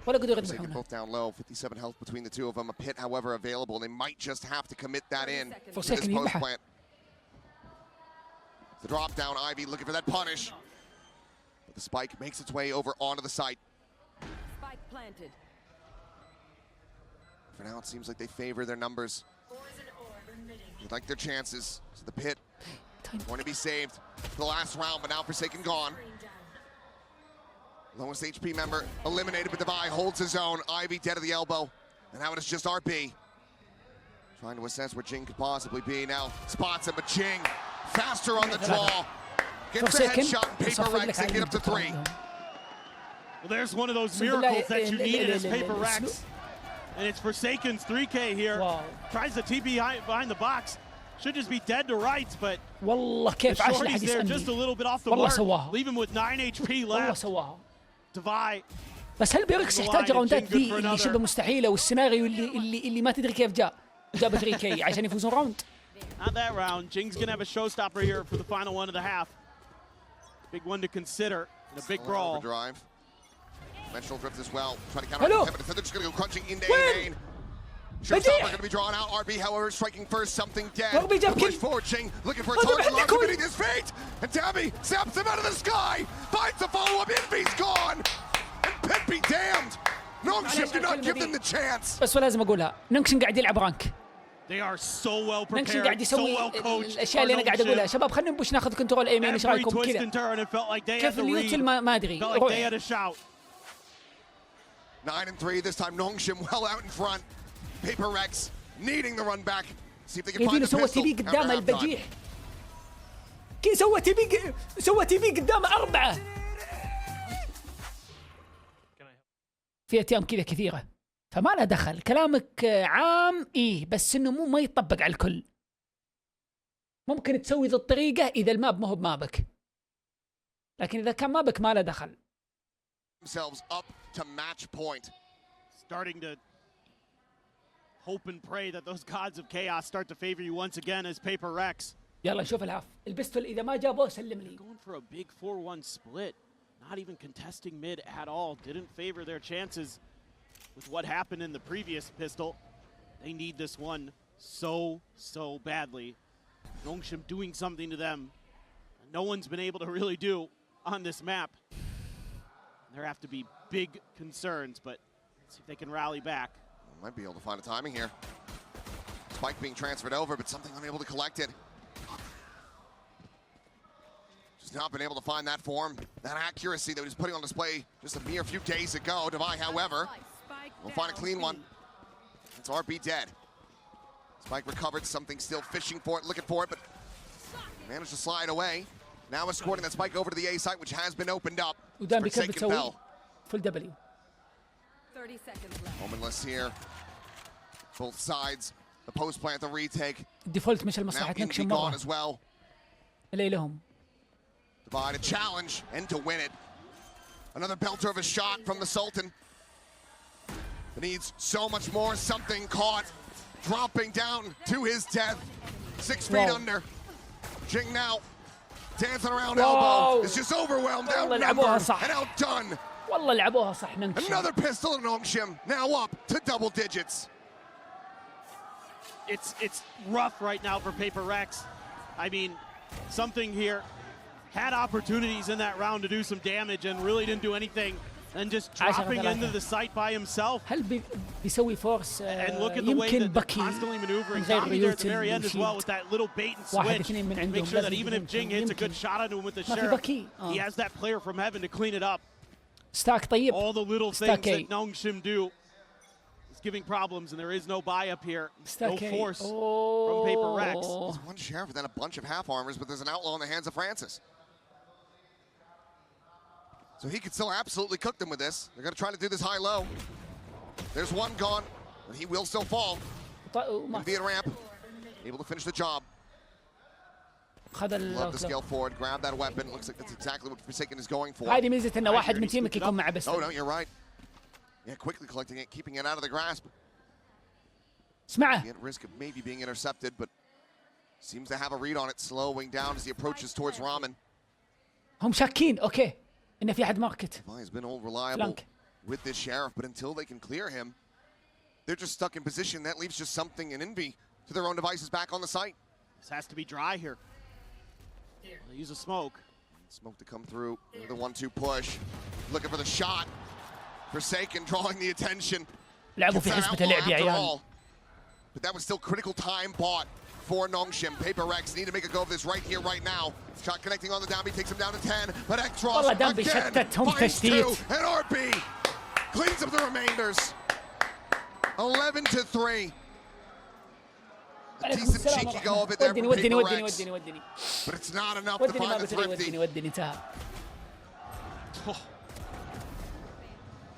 ولا قدروا Forsaken يذبحونه. both down low. 57 health between the two of them. A pit, however, available. They might just have to commit that in to this Forsaken post يذبحه. plant. The drop down, Ivy looking for that punish. But the spike makes its way over onto the site. Spike planted. For now, it seems like they favor their numbers. They like their chances. So the pit going to be saved for the last round, but now Forsaken gone. Lowest HP member eliminated, but Devi holds his own. Ivy dead at the elbow. And now it is just RB. Trying to assess where Jing could possibly be. Now spots him, but Jing faster on the draw. Gets the headshot and PRX and get up to 3. Well, there's one of those miracles that you needed as PRX. And it's Forsaken's 3K here. Wow. Tries to TP behind the box. Should just be dead to rights, but والله the كيف عاش shorty's لحد there just a يسألني. little bit off the والله mark. سواها. Leave him with 9 HP والله left. سواها. Devi. بس هل بيركس يحتاج راوندات ذي اللي شبه مستحيله والسيناريو اللي ما تدري كيف جاب 3K عشان يفوزون راوند؟ Not that round. Jing's gonna have a showstopper here for the final one of the half. Big one to consider in a big brawl. Overdrive. Dimensional drift as well. Trying to counter the they're just gonna go crunching into A-main. Showstopper gonna be drawn out. RB, however, striking first, something dead. Push forward, Jing looking for a target, lost beneath his feet. And Tabby snaps him out of the sky. Finds the follow-up. Envy's gone. And Pit be damned. Nongshim did not give them the chance. بس لازم اقولها نونغشيم قاعد يلعب رانك. They are so well نونغشيم prepared, قاعد so يسوي well coached. الاشياء اللي انا قاعد اقولها شباب خلينا نبوش ناخذ كنترول ايمين ايش Every رايكم twist كذا and turn, it felt like they had كيف the اليوتيل read. ما ادري Felt like they روح. had a shout. 9-3 this time. Nongshim well out in front. PRX needing the run back. See if they can كيف find the سوى pistol. تي بي قدامه البجيح. كيف سوى تي بي قدامه 4. في اتيام كذا كثيره فما له دخل كلامك عام بس انه مو ما يطبق على الكل. ممكن تسوي ذي الطريقه اذا الماب ما هو بمابك لكن اذا كان مابك ما له دخل. Themselves up to match point. Starting to hope and pray that those gods of chaos start to favor you once again as PRX. يلا نشوف الهاف البستول اذا ما جابوه سلم لي. Going for a big 4-1 split. Not even contesting mid at all. Didn't favor their chances with what happened in the previous pistol. They need this one so badly. Nongshim doing something to them no one's been able to really do on this map. There have to be big concerns, but let's see if they can rally back. Might be able to find a timing here. Spike being transferred over, but something unable to collect it. Just not been able to find that form, that accuracy that he was putting on display just a mere few days ago. Devi, however, will find a clean one. It's RB dead. Spike recovered, something still fishing for it, looking for it, but managed to slide away. Now escorting that Spike over to the A site, which has been opened up. ودامبي كيف بتسوي؟ فول دبليو. 30 seconds left. Momentless here. Both sides. The post plant, the retake. الديفولت مش Now المصلحة Envy نكشن gone مرة. as well. اللي لهم. Divide a challenge and to win it. Another belter of a shot from the Sultan. But needs so much more. Something caught. Dropping down to his death. 6 feet under. Jing now. Dancing around elbow. Is just overwhelmed, outnumbered, and outdone. والله لعبوها صح نونغشيم. Another pistol in Nongshim. Now up to double digits. It's rough right now for PRX. I mean, something here had opportunities in that round to do some damage and really didn't do anything. And just dropping into the site by himself. هل بيسوي فورس And look at the way that they're constantly maneuvering. Tommy there at the very end as well with that little bait and switch. Make sure that even if Jing hits a good shot onto him with the sheriff, he has that player from heaven to clean it up. ستاك طيب. All the little things that Nongshim do. It's giving problems, and there is no buy up here. Stuck No force from Paper Rex. There's one sheriff and then a bunch of half armors, but there's an outlaw in the hands of Francis. So he could still absolutely cook them with this. They're going to try to do this high-low. There's one gone, but he will still fall. Via ramp, able to finish the job. Love the scale forward, grab that weapon. Looks like that's exactly what Forsaken is going for. هذه ميزة إنه واحد من تيمك يكون معه بس. Oh no, you're right. Yeah, quickly collecting it, keeping it out of the grasp. اسمعه. At risk of maybe being intercepted, but seems to have a read on it, slowing down as he approaches towards Ramen. هم شاكين أوكي إنه في أحد ماركت. He's been all reliable with this sheriff, but until they can clear him, they're just stuck in position. That leaves just something in envy to their own devices back on the site. This has to be dry here. They use a smoke. Smoke to come through. The 1-2 push. Looking for the shot. Forsaken drawing the attention. لعبوا في حسبة اللعب يا عيال. But that was still critical time bought for Nongshim. Paper Rex need to make a go of this right here, right now. Shot connecting on the Dambi takes him down to 10. But X-Ross again finds 2. And RB cleans up the remainders. 11-3. A decent cheeky go of it there from Paper Rex. But it's not enough to find the thrifty.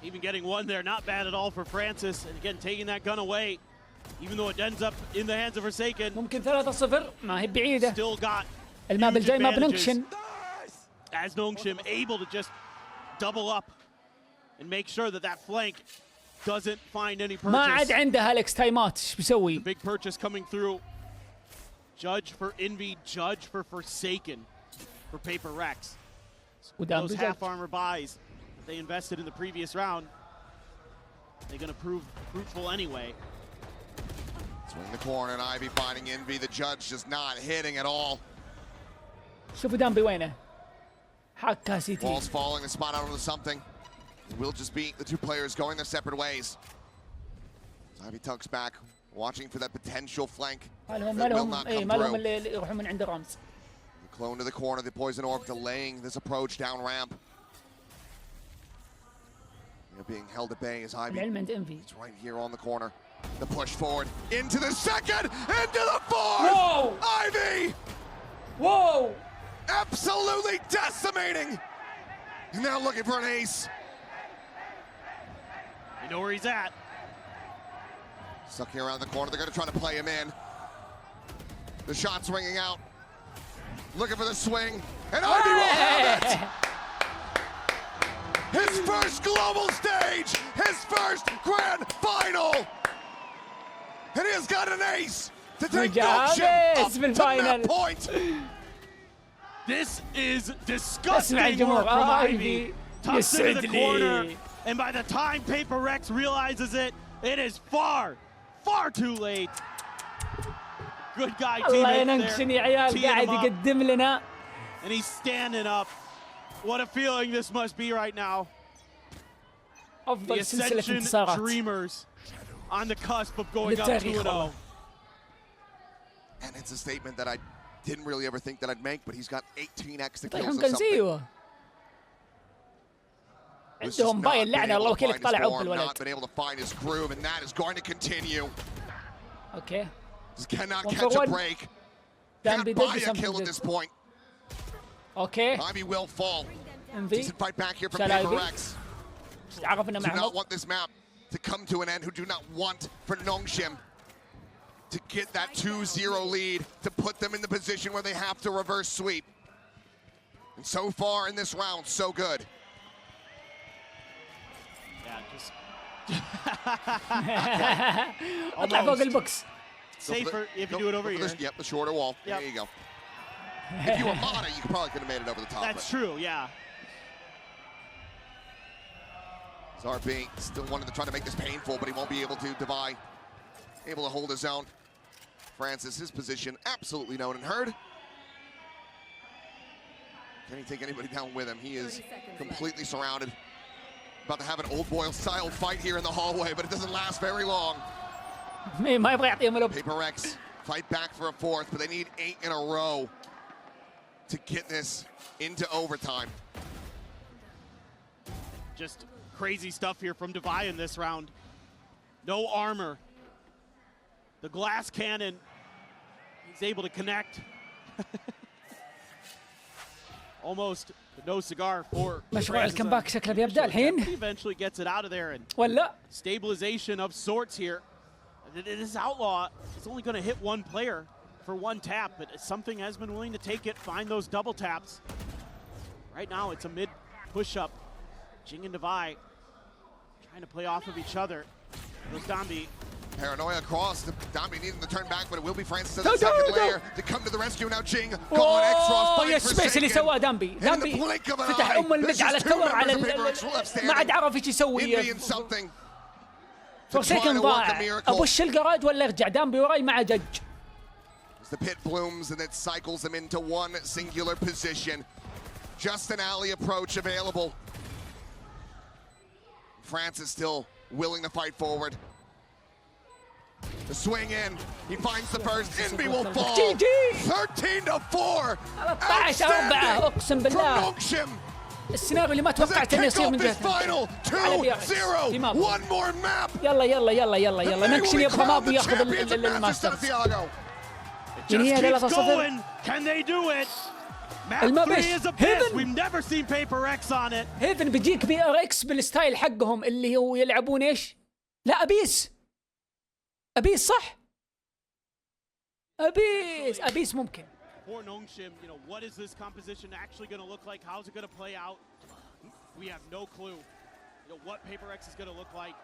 Even getting one there, not bad at all for Francis. And again, taking that gun away, even though it ends up in the hands of Forsaken. ممكن 3-0 ما هي بعيدة. Still got الماب الجاي ما بنونكشن. As Nongshim able to just double up and make sure that that flank doesn't find any purchase. ما عاد عنده أليكس تايمات ايش بيسوي؟ Big purchase coming through. Judge for Envy, judge for Forsaken for Paper Rex. Those half armor buys that they invested in the previous round, they're going to prove fruitful anyway. Swing the corner and Ivy finding Envy. The judge just not hitting at all. شوفوا دامبي وينه. حكها سيتي. Walls falling, the spot out onto something. It will just be the two players going their separate ways. Ivy tucks back, watching for that potential flank. That will not come through. The clone to the corner, the poison orb delaying this approach down ramp. They're being held at bay as Ivy. It's right here on the corner. The push forward into the second, into the fourth. Whoa! Ivy! Whoa! Absolutely decimating. And now looking for an ace. You know where he's at. Stuck here around the corner. They're going to try to play him in. The shot's ringing out. Looking for the swing. And Ivy will have it! His first global stage! His first grand final! And he has got an ace to take Nongshim up to that point! This is disgusting work from Ivy. Tucks into the corner. And by the time Paper Rex realizes it, it is far, far too late. Good guy teammate there. And he's standing up. What a feeling this must be right now. The Ascension Dreamers on the cusp of going up 2-0. And it's a statement that I didn't really ever think that I'd make, but he's got 18 extra kills or something. عندهم باي اللعنة الله وكيلك طلع عب الولد. Not been able to find his groove, and that is going to continue. Okay. Just cannot catch a break. Can't buy a kill at this point. Okay. Ivy will fall. Decent fight back here from Paper Rex. Do not want this map to come to an end. Who do not want for Nongshim to get that 2-0 lead, to put them in the position where they have to reverse sweep. And so far in this round, so good. اطلع فوق البوكس. Safer if you do it over here. Yep, the shorter wall. There you go. If you were Mana, you probably could have made it over the top. That's true, yeah. RB still wanted to try to make this painful, but he won't be able to. Divide, able to hold his own. Francis, his position absolutely known and heard. Can he take anybody down with him? He is completely surrounded. About to have an old boy style fight here in the hallway, but it doesn't last very long. Paper Rex fight back for a fourth, but they need 8 in a row to get this into overtime. Just crazy stuff here from Divide in this round. No armor. The glass cannon. He's able to connect. Almost no cigar for مشروع الكمباك شكله بيبدأ الحين. Eventually gets it out of there and ولا stabilization of sorts here. This outlaw is only going to hit one player for one tap, but something has been willing to take it, find those double taps. Right now, it's a mid push-up. Jing and Devi trying to play off of each other. Goes Dambi. Paranoia across. Dambi needing to turn back, but it will be Francis in the second layer to come to the rescue. Now Jing gone. X-Ross يا سبيس اللي سواه دامبي. دامبي فتح المد على التور على ما عاد عرف ايش يسوي. فورسيكن ضاع. ابوش الجراد ولا يرجع دامبي وراي مع جج. The pit blooms and it cycles them into one singular position. Just an alley approach available. Francis still willing to fight forward. The swing in, he finds the first, Invi will fall. 13-4. اقسم بالله. السيناريو اللي ما توقعت انه يصير من جهته. 2-0. One more map. يلا نكشن يبغى ماب وياخذ الماسترز. يعني هي 3-0. Can they do it? الماب ايش؟ We've never seen PRX on it. هيفن بيجيك PRX بالستايل حقهم اللي هو يلعبون ايش؟ لا أبيس صح؟ أبيس ممكن. For Nongshim, you know, what is this composition actually going to look like? How's it going to play out? We have no clue. You know, what PRX is going to look like.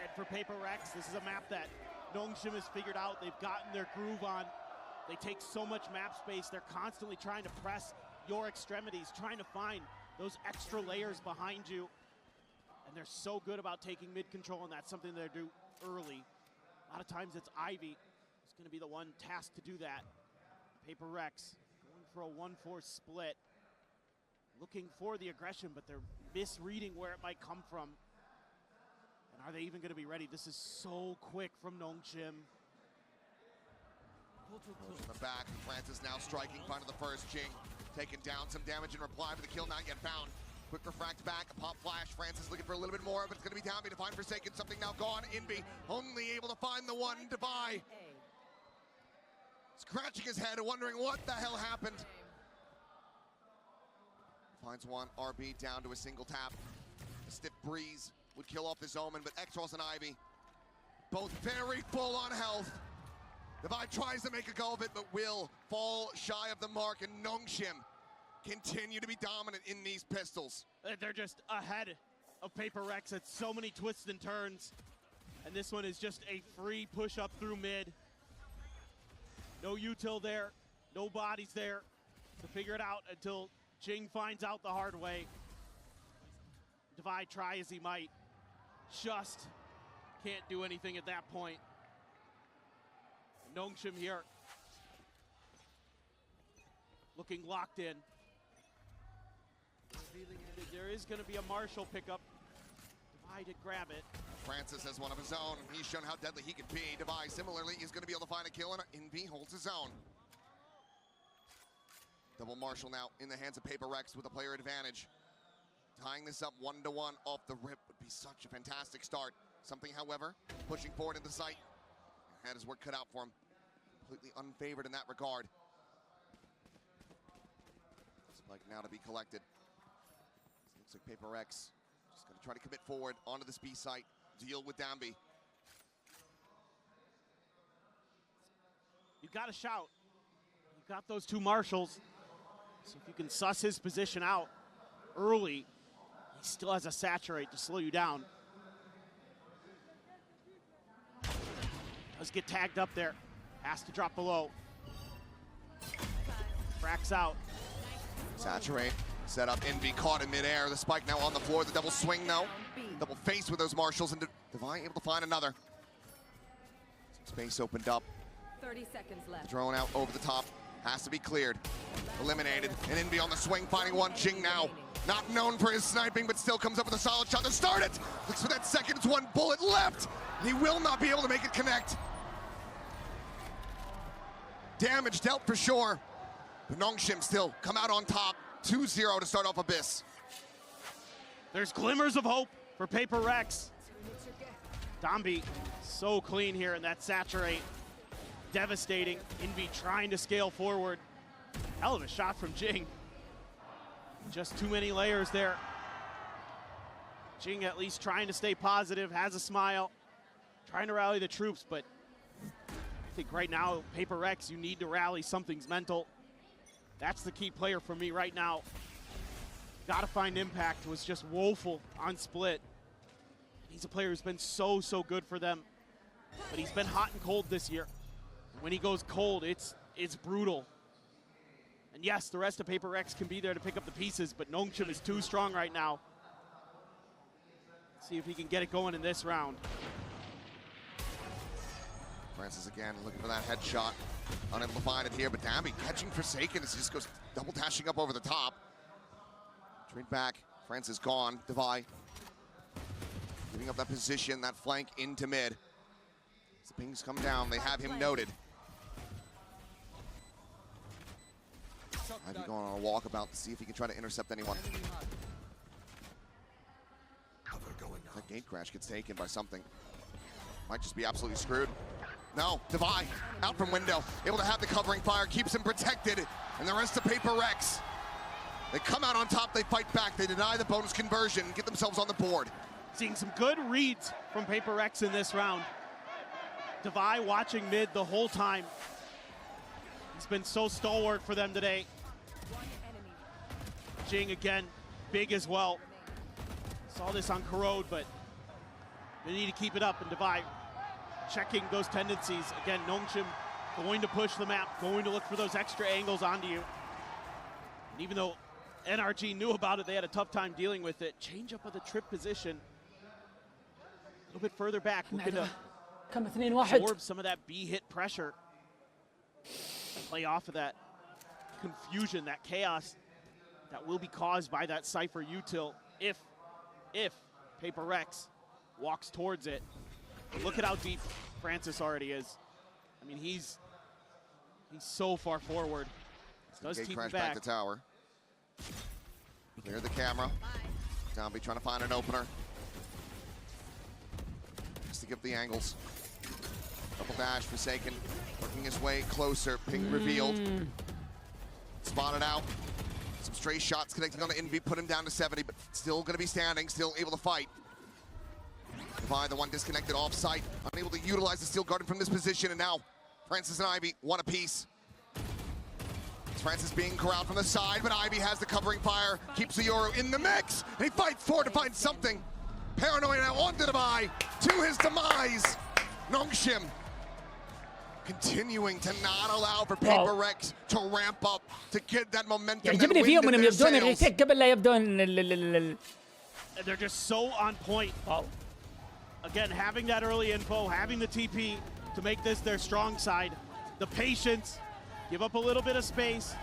And for PRX, this is a map that Nongshim has figured out. They've gotten their groove on. They take so much map space. They're constantly trying to press your extremities, trying to find those extra layers behind you. And they're so good about taking mid control, and that's something they do early. A lot of times it's Ivy who's going to be the one tasked to do that. PRX going for a 1-4 split. Looking for the aggression, but they're misreading where it might come from. And are they even going to be ready? This is so quick from Nongshim. In the back, Francis now striking, finding the first Jing. Taking down some damage in reply, but the kill not yet found. Quick refract back, a pop flash. Francis looking for a little bit more, but it's going to be Dambi to find Forsaken. Something now gone. Invi only able to find the one. Devi scratching his head, wondering what the hell happened. Finds one. RB down to a single tap. A stiff breeze would kill off this Omen, but X-Ross and Ivy both very full on health. Devi tries to make a go of it, but will fall shy of the mark, and Nongshim continue to be dominant in these pistols. They're just ahead of PRX at so many twists and turns. And this one is just a free push up through mid. No util there, no bodies there to figure it out until Jing finds out the hard way. Devi try as he might, just can't do anything at that point. Nongshim here, looking locked in. There is going to be a Marshall pickup. Devi to grab it. Francis has one of his own. He's shown how deadly he can be. Devi similarly is going to be able to find a kill, and Invi holds his own. Double Marshall now in the hands of PRX with a player advantage. Tying this up 1-1 off the rip would be such a fantastic start. Something, however, pushing forward into sight. Had his work cut out for him. Completely unfavored in that regard. Like now to be collected. Looks like PRX just going to try to commit forward onto this B site, deal with Dambi. You got to shout. You've got those two marshals. So if you can suss his position out early, he still has a saturate to slow you down. Does get tagged up there. Has to drop below. Frax out. Saturate, set up, Invi caught in midair. The spike now on the floor, the double swing now. Double face with those marshals, and Devi able to find another. Some space opened up. 30 seconds left. The drone out over the top, has to be cleared. Eliminated, and Invi on the swing, finding one. Jing now, not known for his sniping, but still comes up with a solid shot to start it. Looks for that second, it's one bullet left. He will not be able to make it connect. Damage dealt for sure. But Nongshim still come out on top, 2-0 to start off Abyss. There's glimmers of hope for PRX. Dambi so clean here in that saturate. Devastating. Envy trying to scale forward. Hell of a shot from Jing. Just too many layers there. Jing at least trying to stay positive, has a smile, trying to rally the troops, but I think right now, PRX, you need to rally. Something's mental. That's the key player for me right now. Gotta find impact. Was just woeful on split. He's a player who's been so good for them, but he's been hot and cold this year. When he goes cold, it's brutal. And yes, the rest of PRX can be there to pick up the pieces, but Nongshim is too strong right now. See if he can get it going in this round. Francis again looking for that headshot. Unable to find it here, but Dambi catching Forsaken as he just goes double dashing up over the top. Trade back, Francis gone. Devi giving up that position, that flank into mid. As the pings come down, they have him noted. Might be going on a walkabout to see if he can try to intercept anyone. That gate crash gets taken by something. Might just be absolutely screwed. No, Devi out from window, able to have the covering fire, keeps him protected, and the rest of PRX. They come out on top, they fight back, they deny the bonus conversion, get themselves on the board. Seeing some good reads from PRX in this round. Devi watching mid the whole time. He's been so stalwart for them today. Jing again, big as well. Saw this on Corrode, but they need to keep it up. And Devi checking those tendencies. Again, Nongshim going to push the map, going to look for those extra angles onto you. And even though NRG knew about it, they had a tough time dealing with it. Change up of the trip position. A little bit further back. Looking to absorb some of that B hit pressure. Play off of that confusion, that chaos that will be caused by that Cypher util if PRX walks towards it. But look at how deep Francis already is. I mean, he's so far forward. Does keep him back to tower. Clear the camera. Dambi trying to find an opener. Just to give the angles. Double dash, Forsaken, working his way closer. Ping revealed. Spotted out. Some stray shots connecting on the Envy, put him down to 70, but still going to be standing, still able to fight. Devi, the one disconnected off site, unable to utilize the steel garden from this position, and now Francis and Ivy, one apiece. Francis being corralled from the side, but Ivy has the covering fire, keeps the Euro in the mix, and he fights forward to find something. Paranoid now on to Devi, to his demise. Nongshim continuing to not allow for PRX to ramp up, to get that momentum. يعجبني فيهم انهم يبدون الريتيك قبل لا يبدون They're just so on point. Wow. Again, having that early info, having the TP to make this their strong side. The patience, give up a little bit of space.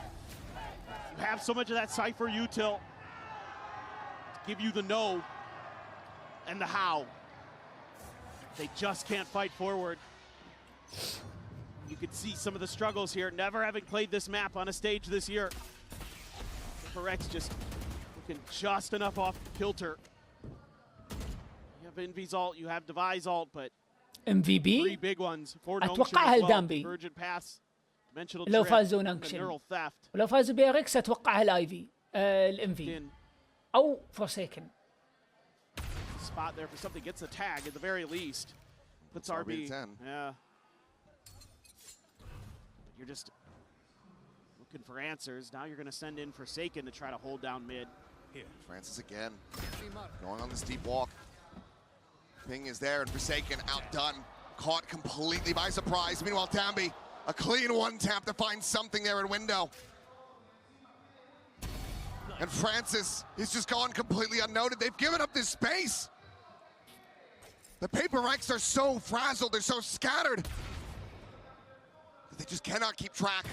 You have so much of that Cypher util to give you the no and the how. They just can't fight forward. You can see some of the struggles here, never having played this map on a stage this year. PRX just looking just enough off kilter. You have Envy's ult, you have Devi's ult, but MVP three big ones for اتوقعها الدامبي لو فازوا نونكشيم ولو فازوا PRX اتوقعها الايفي الانفي او فورسيكن. Spot there for something, gets a tag at the very least. Puts RB 10. Yeah. You're just looking for answers. Now you're going to send in Forsaken to try to hold down mid. Here. Francis again, going on the steep walk. Ping is there, and Forsaken outdone, caught completely by surprise. Meanwhile, Dambi, a clean one tap to find something there at window. And Francis is just gone completely unnoted. They've given up this space. The PRX are so frazzled, they're so scattered. They just cannot keep track.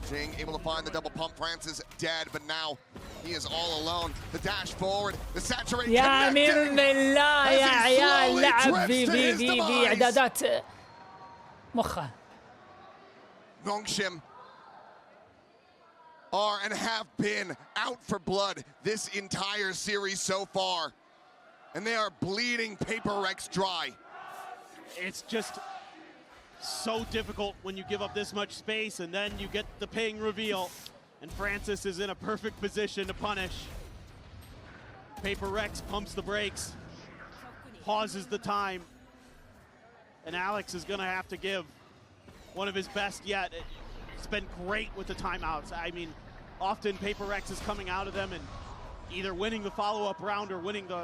Jing able to find the double pump. Francis dead, but now he is all alone. The dash forward, the saturate. يا من الله يا عيال لعب في اعدادات مخه. Nongshim are and have been out for blood this entire series so far. And they are bleeding PRX dry. It's just so difficult when you give up this much space and then you get the ping reveal. And Francis is in a perfect position to punish. PRX pumps the brakes, pauses the time. And Alex is gonna have to give one of his best yet. It's been great with the timeouts. I mean, often PRX is coming out of them and either winning the follow-up round or winning the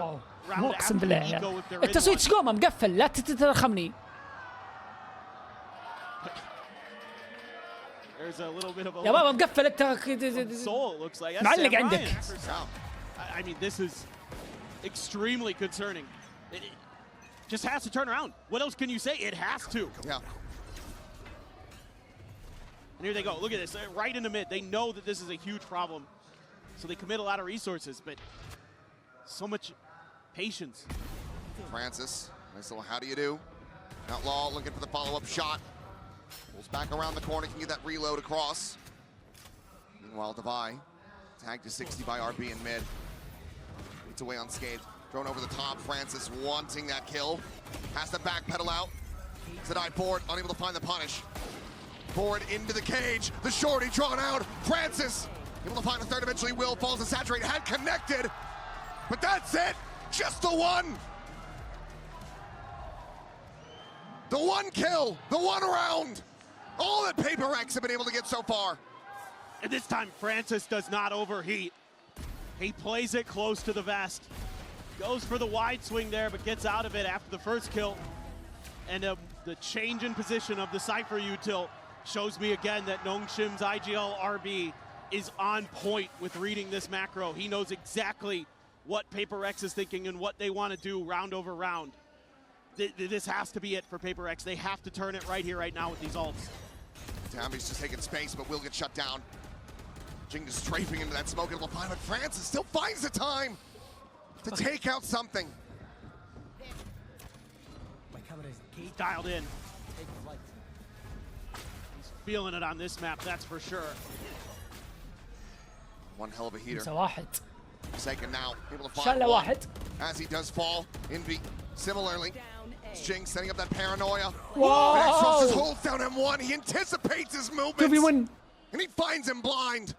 round اقسم after بالله the ego يعني. if they're in التصويت one. شقومه مقفل لا تترخمني. There's a little bit of a يا بابا مقفل انت soul, it looks like. That's معلق Sam عندك. Ryan. I mean, this is extremely concerning. It just has to turn around. What else can you say? It has to. Yeah. And here they go. Look at this. They're right in the mid. They know that this is a huge problem. So they commit a lot of resources, but so much patience. Francis, nice little how do you do? Outlaw looking for the follow-up shot. Pulls back around the corner, can get that reload across. Meanwhile, Devi, tagged to 60 by RB in mid. It's away unscathed. Thrown over the top. Francis wanting that kill. Has to backpedal out. Zadai forward, unable to find the punish. Forward into the cage. The shorty drawn out. Francis able to find the third eventually. Will falls to saturate. Had connected. But that's it. Just the one. The one kill. The one round. All that PRX have been able to get so far. And this time, Francis does not overheat. He plays it close to the vest. Goes for the wide swing there, but gets out of it after the first kill. And the change in position of the Cypher util shows me again that Nongshim's IGL RB is on point with reading this macro. He knows exactly what PRX is thinking and what they want to do round over round. This has to be it for PRX. They have to turn it right here, right now with these ults. Tammy's just taking space, but will get shut down. Jing just strafing into that smoke, it'll find, but Francis still finds the time to take out something. He's dialed in. He's feeling it on this map, that's for sure. One hell of a heater. واحد. Second now, able to find شاله one. واحد. As he does fall, Envy similarly. Jing setting up that paranoia. Whoa! And Exos just holds down M1. He anticipates his movements. 2v1. And he finds him blind.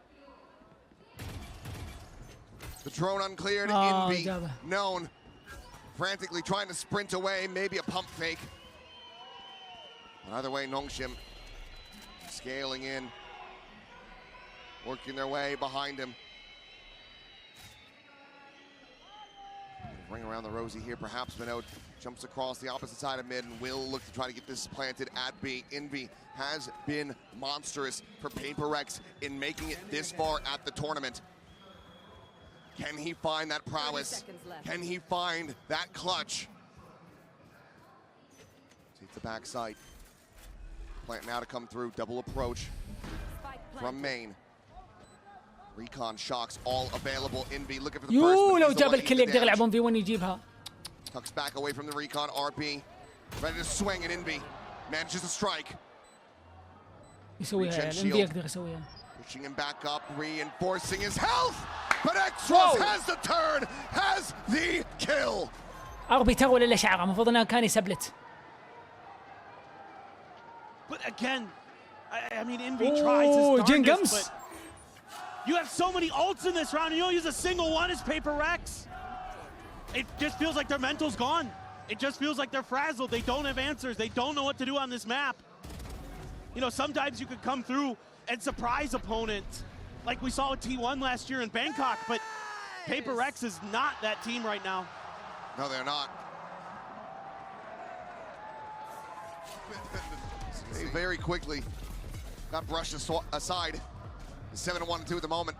The drone uncleared. Oh, Envy جابه. known. Frantically trying to sprint away. Maybe a pump fake. But either way, Nongshim scaling in. Working their way behind him. Ring around the rosy here, perhaps Minot jumps across the opposite side of mid and will look to try to get this planted at B. Envy has been monstrous for PRX in making it this far at the tournament. Can he find that prowess? Can he find that clutch? Take the backside. Plant now to come through, double approach from main. Recon shocks all available. Envy looking for the first. يو لو جاب الكل يقدر يلعبون في 1 يجيبها. Tucks back away from the recon. RB ready to swing, and Envy manages to strike. يسويها الانبي يقدر يسويها. Pushing him back up, reinforcing his health. But Exos has the turn, has the kill. اربي ترول الا شعره المفروض انه كان يسبلت. But again, I mean, Envy tries his darndest, but you have so many ults in this round, and you don't use a single one as PRX. It just feels like their mental's gone. It just feels like they're frazzled. They don't have answers. They don't know what to do on this map. You know, sometimes you could come through and surprise opponents, like we saw with T1 last year in Bangkok, but PRX is not that team right now. No, they're not. They very quickly got brushed aside. 7-1-2 at the moment.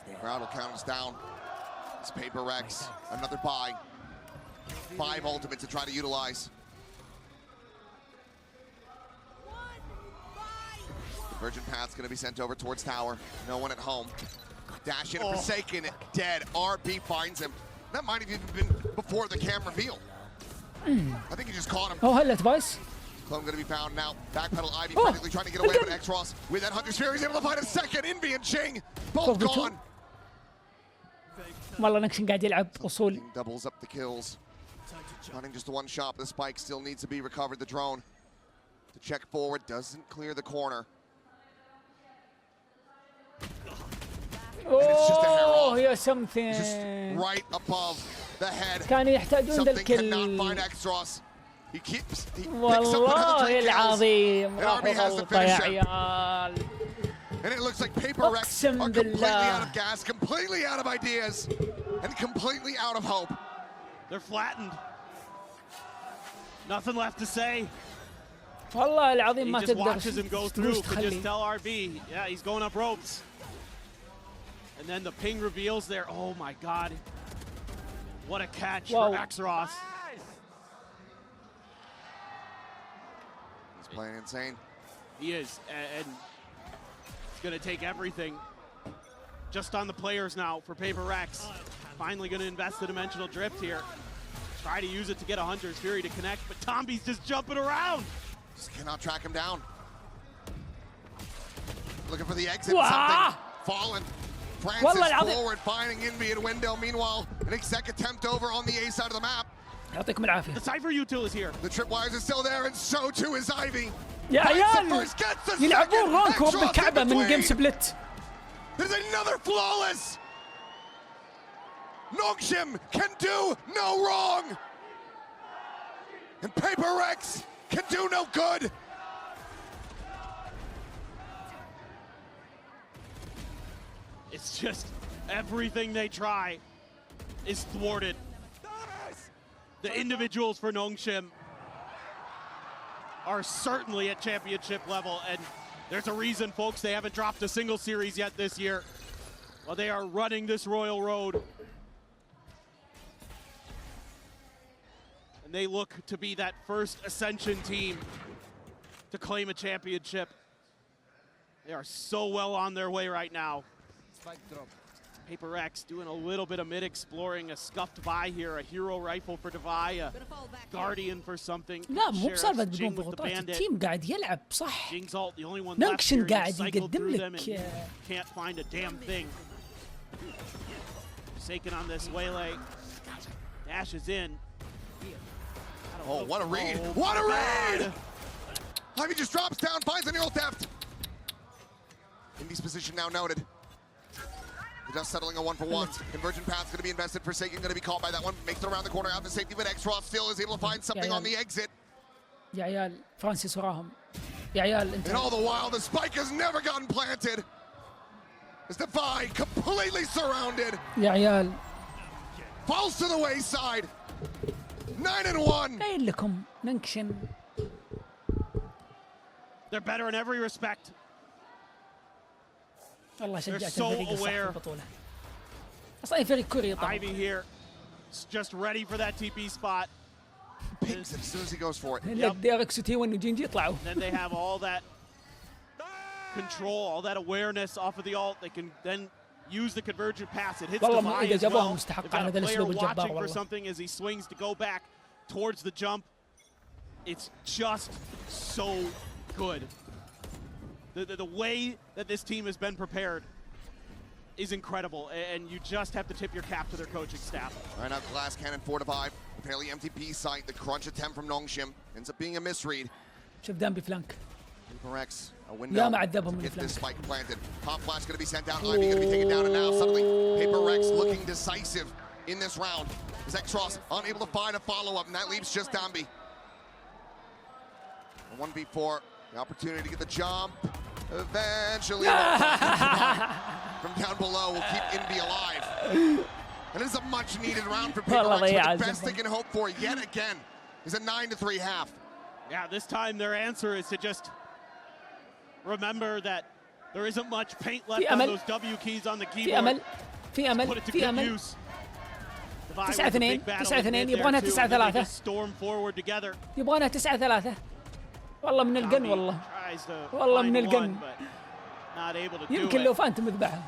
The crowd will count us down. It's PRX, another buy. 5 ultimates to try to utilize. The Virgin Path's gonna be sent over towards tower. No one at home. Dash in, Forsaken, dead. RB finds him. That might have even been before the cam reveal. I think he just caught him. هو هلا فايس. Clone going to be found now. Backpedal Ivy frantically trying to get away, but X-Ross with that Hunter Sphere, he's able to find a second. Envy and Ching both gone. والله نكشن قاعد يلعب وصول. Doubles up the kills. Running just the one shot, but the spike still needs to be recovered. The drone to check forward, doesn't clear the corner. Oh, yeah, something. Just right above the head. كانوا يحتاجون ذا الكل. Cannot find X-Ross. He picks up another والله 3 kills. العظيم Army has the غلطة يا finisher. عيال. And it looks like PRX are completely out of gas, completely out of ideas, and completely out of hope. They're flattened. Nothing left to say. والله العظيم ما He just تقدر watches him go through. Could just tell RB, yeah, he's going up ropes. And then the ping reveals there. Oh my God. What a catch for X-Ross. He's playing insane. He is, and it's going to take everything just on the players now for PRX. Finally going to invest the dimensional drift here. Try to use it to get a Hunter's Fury to connect, but Tomby's just jumping around. Just cannot track him down. Looking for the exit, something. Fallen. Francis forward, finding Envy in window. Meanwhile, an exec attempt over on the A side of the map. يعطيكم العافية. The Cypher util is here. The tripwires are still there, and so too is Ivy. يا عيال يلعبون رانك ورب الكعبة من جيم سبلت. There's another flawless. Nongshim can do no wrong. And PRX can do no good. It's just everything they try is thwarted. The individuals for Nongshim are certainly at championship level, and there's a reason, folks, they haven't dropped a single series yet this year. Well, they are running this royal road. And they look to be that first Ascension team to claim a championship. They are so well on their way right now. PRX doing a little bit of mid-exploring, a scuffed buy here, a hero rifle for Devi, a guardian for something. لا مو بسالفة بدون ضغوطات، التيم قاعد يلعب صح. نونكشن قاعد يقدم لك. Can't find a damn thing. Forsaken on this waylay. Dashes in. Oh, what a read! What a read! Ivy just drops down, finds an arrow theft. Indy's position now noted. Just settling a 1-for-1. Convergent path's going to be invested. Forsaken going to be caught by that one. Makes it around the corner out to safety, but X-Ross still is able to find something on the exit. يا عيال فرانسيس وراهم. يا عيال انت. And all the while, the spike has never gotten planted. As Devi completely surrounded. يا عيال. Falls to the wayside. 9-1. قايل لكم نونكشن. They're better in every respect. والله شجعت الفريق الصح في البطولة. أصلاً فريق كوري طبعاً. Ivy here, just ready for that TP spot. Pings it as soon as he goes for it. Then they have all that control, all that awareness off of the ult. They can then use the convergent pass. It hits the eye as well. They've got a player watching for something as he swings to go back towards the jump. It's just so good. The way that this team has been prepared is incredible, and you just have to tip your cap to their coaching staff. Right now, glass cannon 4-5. A fairly empty B site. The crunch attempt from Nongshim ends up being a misread. شوف دامبي فلانك. PRX, a window to get this spike planted. Pop flash going to be sent down. Ivy going to be taken down, and now suddenly PRX looking decisive in this round. As X-Ross unable to find a follow-up, and that leaves just Dambi. 1v4, the opportunity to get the jump. Eventually, from down below will keep Envy alive. And it is a much-needed round for PRX. The best they can hope for yet again is a 9-3 half. Yeah, this time their answer is to just remember that there isn't much paint left on those W keys on the keyboard. Put it to good use. 9-2 9-2 يبغونها 9-3. Storm forward together. يبغونها 9-3. والله من الجن والله من الجن. يمكن لو فانتم ذبحها.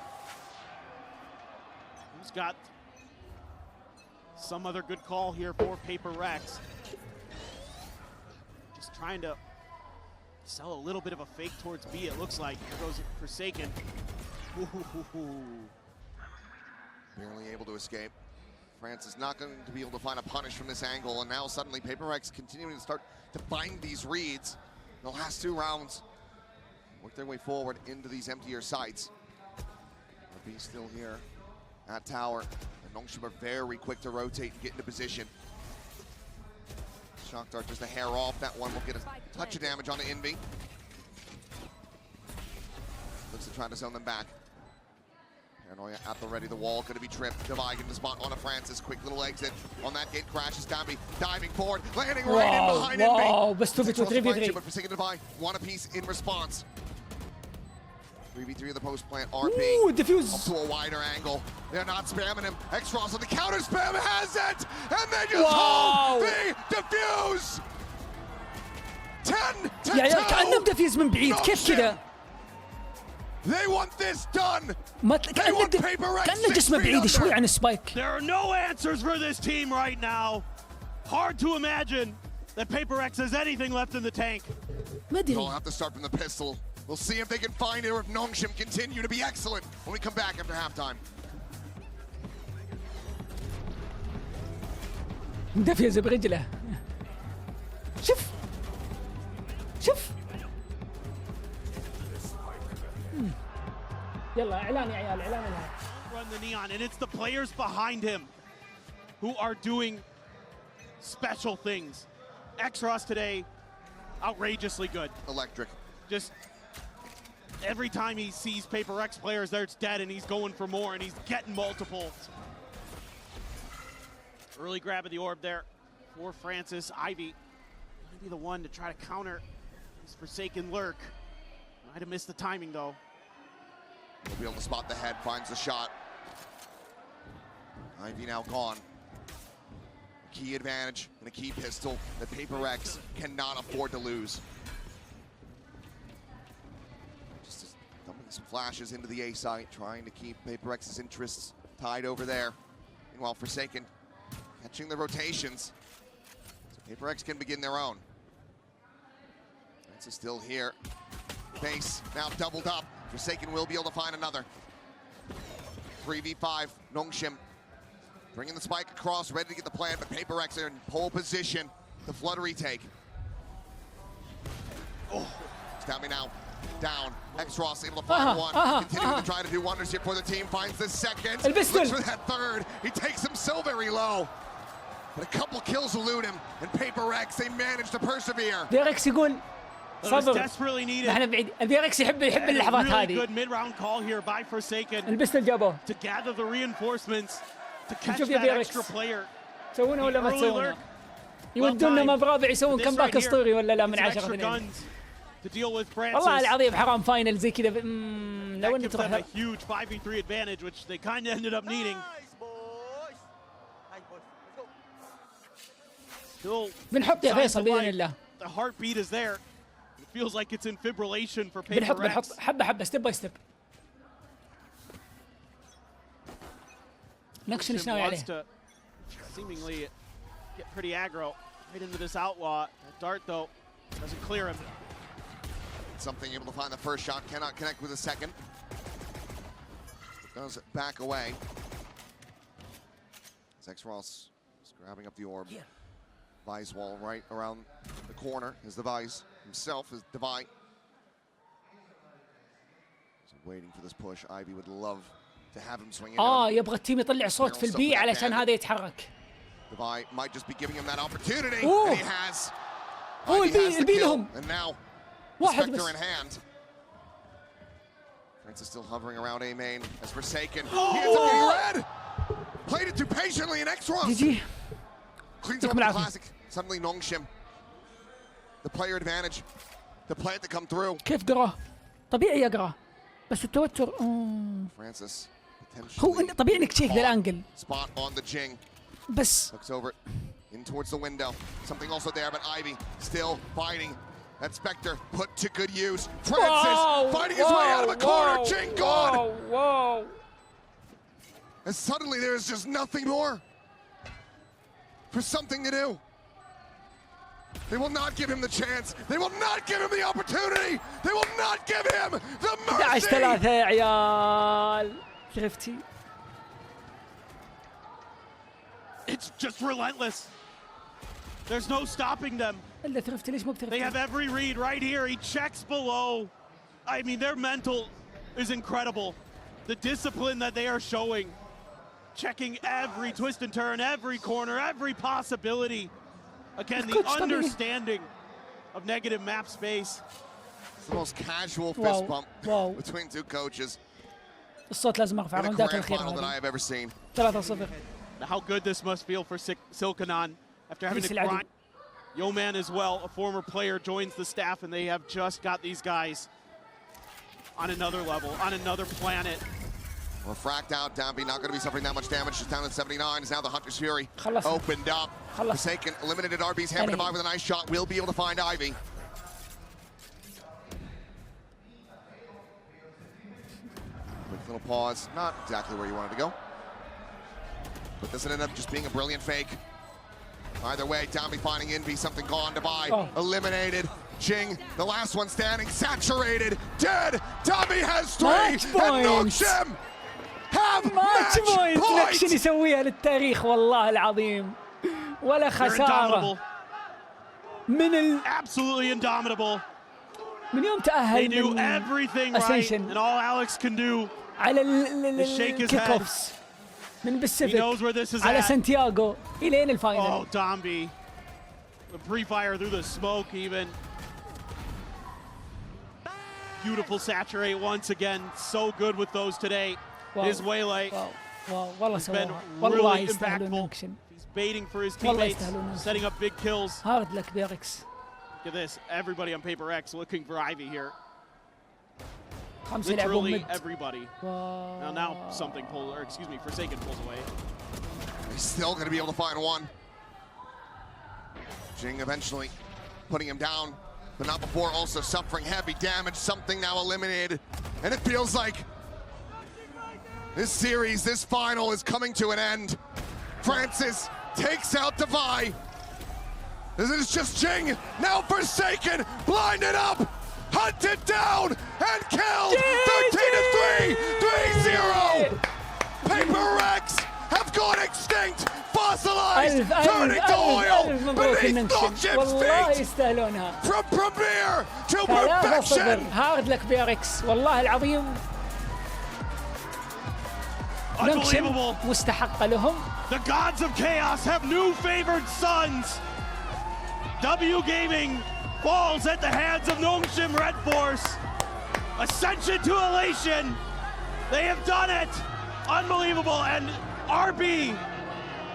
Who's got some other good call here for PRX? Just trying to Sell a little bit of a fake towards B, it looks like. Here goes Forsaken. Barely able to escape. France is not going to be able to find a punish from this angle, and now suddenly PRX continuing to start to bind these reads. In the last 2 rounds, work their way forward into these emptier sites. RB still here at tower, and Nongshim are very quick to rotate and get into position. Shock dart just a hair off. That one will get a touch of damage on the Envy. Looks to try to zone them back. Paranoia at the ready, the wall going to be tripped. Devi getting the spot on a Francis. Quick little exit on that gate, crashes Dambi, diving forward, landing right in behind Envy. Wow, بس 2v2 But Forsaken Devi, one apiece in response. 3v3 of the post plant, RP. Ooh, diffuse. Up to a wider angle. They're not spamming him. X-Ross on the counter spam has it! And they just hold the defuse! 10 to 2! يا كأنه مدفيز من بعيد، كيف كذا؟ They want this done! كأنه جسمه بعيد شوي عن السبايك. There are no answers for this team right now. Hard to imagine that PRX has anything left in the tank. ما أدري. They'll have to start from the pistol. We'll see if they can find it or if Nongshim continue to be excellent when we come back after halftime. مدفيز برجله. شوف. يلا اعلان يا عيال، اعلان النهائي. Run the neon, and it's the players behind him who are doing special things. X-Ross today, outrageously good. Electric. Just every time he sees PRX players there, it's dead, and he's going for more, and he's getting multiples. Early grab of the orb there for Francis. Ivy might be the one to try to counter his Forsaken lurk. Might have missed the timing, though. He'll be able to spot the head, finds the shot. Ivy now gone. Key advantage and a key pistol that PRX cannot afford to lose. Just dumping some flashes into the A site, trying to keep PRX's interests tied over there. Meanwhile, Forsaken catching the rotations, so PRX can begin their own. Francis still here. Base now doubled up. Forsaken will be able to find another. 3v5, Nongshim bringing the spike across, ready to get the plant, but PRX are in pole position. The flood retake. Oh, Stabby now down. X-Ross able to find one. Continuing to try to do wonders here for the team. Finds the second. Looks for that third. He takes him so very low. But a couple kills elude him. And PRX, they manage to persevere. PRX يقول صبر. Desperately needed. احنا بعيد. PRX يحب اللحظات هذه. Good mid-round call here by Forsaken. البستل جابوه. To gather the reinforcements, to catch نشوف that يا extra player. تسوونه ولا ما تسوونه؟ يودونا ما برابع يسوون كم باك اسطوري ولا لا من 10 2. والله العظيم حرام فاينل زي كذا. لو اني تروح a huge 5v3 advantage, which they kind of ended up needing. بنحط يا فيصل باذن الله. The heartbeat is there. It feels like it's in fibrillation for PRX. بنحط حبه حبه ستيب باي ستيب. نكشن ايش ناوي عليه؟ Seemingly get pretty aggro right into this outlaw. That dart though doesn't clear him. Something able to find the first shot, cannot connect with the second. Does back away. X-Ross is grabbing up the orb. Vi's wall right around the corner is the Vi's himself, is Devi. So waiting for this push. Ivy would love to have him swing in. يبغى التيم يطلع صوت في البي علشان هذا يتحرك. Devi might just be giving him that opportunity. And he has. البي لهم. And now واحد بس. in hand. Francis still hovering around A main as Forsaken. He ends up getting red. Played it too patiently in X-Ross. GG. Cleans up the classic. Suddenly Nongshim. The player advantage. The plant to come through. كيف قراه؟ طبيعي يقراه. بس التوتر. Francis هو طبيعي انك تشيك ذا الانجل. Spot on the Jing. بس. Looks over in towards the window. Something also there, but Ivy still fighting. That Spectre put to good use. Francis fighting his way out of a corner. Jing gone. Whoa. And suddenly there is just nothing more for something to do. They will not give him the chance. They will not give him the opportunity. They will not give him the mercy. 11-3 يا عيال. ثريفتي. It's just relentless. There's no stopping them. إلا ثريفتي ليش مو They بثريفتي؟ have every read right here. He checks below. I mean, their mental is incredible. The discipline that they are showing. Checking every twist and turn, every corner, every possibility. Again, the understanding of negative map space. It's the most casual fist bump between two coaches. الصوت لازم أرفع In a الراوندات grand final that I الأخيرة. have ever seen. 3-0. How good this must feel for Silkanon after having to grind. Yoman as well, a former player, joins the staff, and they have just got these guys on another level, on another planet. We're fracked out. Dambi not going to be suffering that much damage. Just down at 79. Is now the Hunter's Fury خلص. opened up. Forsaken eliminated RB's hammer to buy with a nice shot. Will be able to find Ivy. Quick little pause. Not exactly where you wanted to go. But this ended up just being a brilliant fake. Either way, Dambi finding Envy, something gone to buy. Eliminated. Jing, the last one standing, saturated, dead. Dambi has 3. And Nongshim have match point. نكشن يسويها للتاريخ والله العظيم. ولا خسارة. من absolutely indomitable. من يوم تأهل they do everything right, and all Alex can do is shake his head. من He knows where this is على at. سانتياغو إلين الفاينل. Oh, Dambi. The pre-fire through the smoke even. Beautiful saturate once again. So good with those today. His waylay. والله سواها. والله يستاهلون نونكشن. He's baiting for his teammates, setting up big kills. هارد لك بيركس. Look at this. Everybody on PRX looking for Ivy here. خمسة Literally everybody. Now something Forsaken pulls away. He's still going to be able to find one. Jing eventually putting him down, but not before also suffering heavy damage. Something now eliminated. And it feels like this series, this final is coming to an end. Francis takes out Devi. This is just Jing, now Forsaken, blinded up, hunted down, and killed. 13-3, 3-0. PRX have gone extinct, fossilized, turning to oil beneath Nongshim's feet. From premiere to perfection. هارد لك بيركس والله العظيم. Unbelievable. مستحقة لهم. The gods of chaos have new favored sons. W Gaming falls at the hands of Nongshim Red Force. Ascension to elation. They have done it. Unbelievable. And RB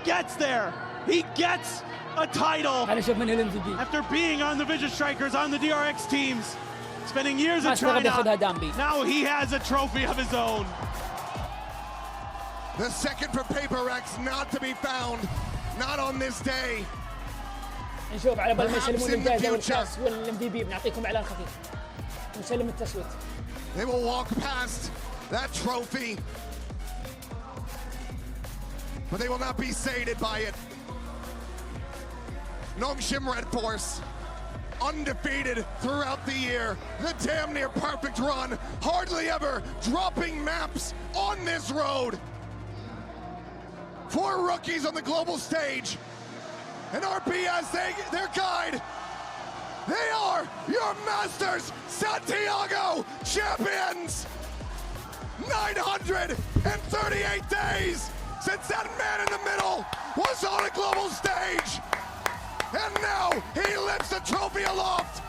gets there. He gets a title. After being on the Vision Strikers, on the DRX teams, spending years in China, now he has a trophy of his own. The second for PRX not to be found, not on this day. نشوف على بال ما يسلمون الجائزة والكاس والام في بي بنعطيكم اعلان خفيف ونسلم التصويت. They will walk past that trophy, but they will not be sated by it. Nongshim Red Force, undefeated throughout the year, the damn near perfect run, hardly ever dropping maps on this road. 4 rookies on the global stage, and RP as their guide. They are your Masters Santiago champions! 938 days since that man in the middle was on a global stage! And now he lifts the trophy aloft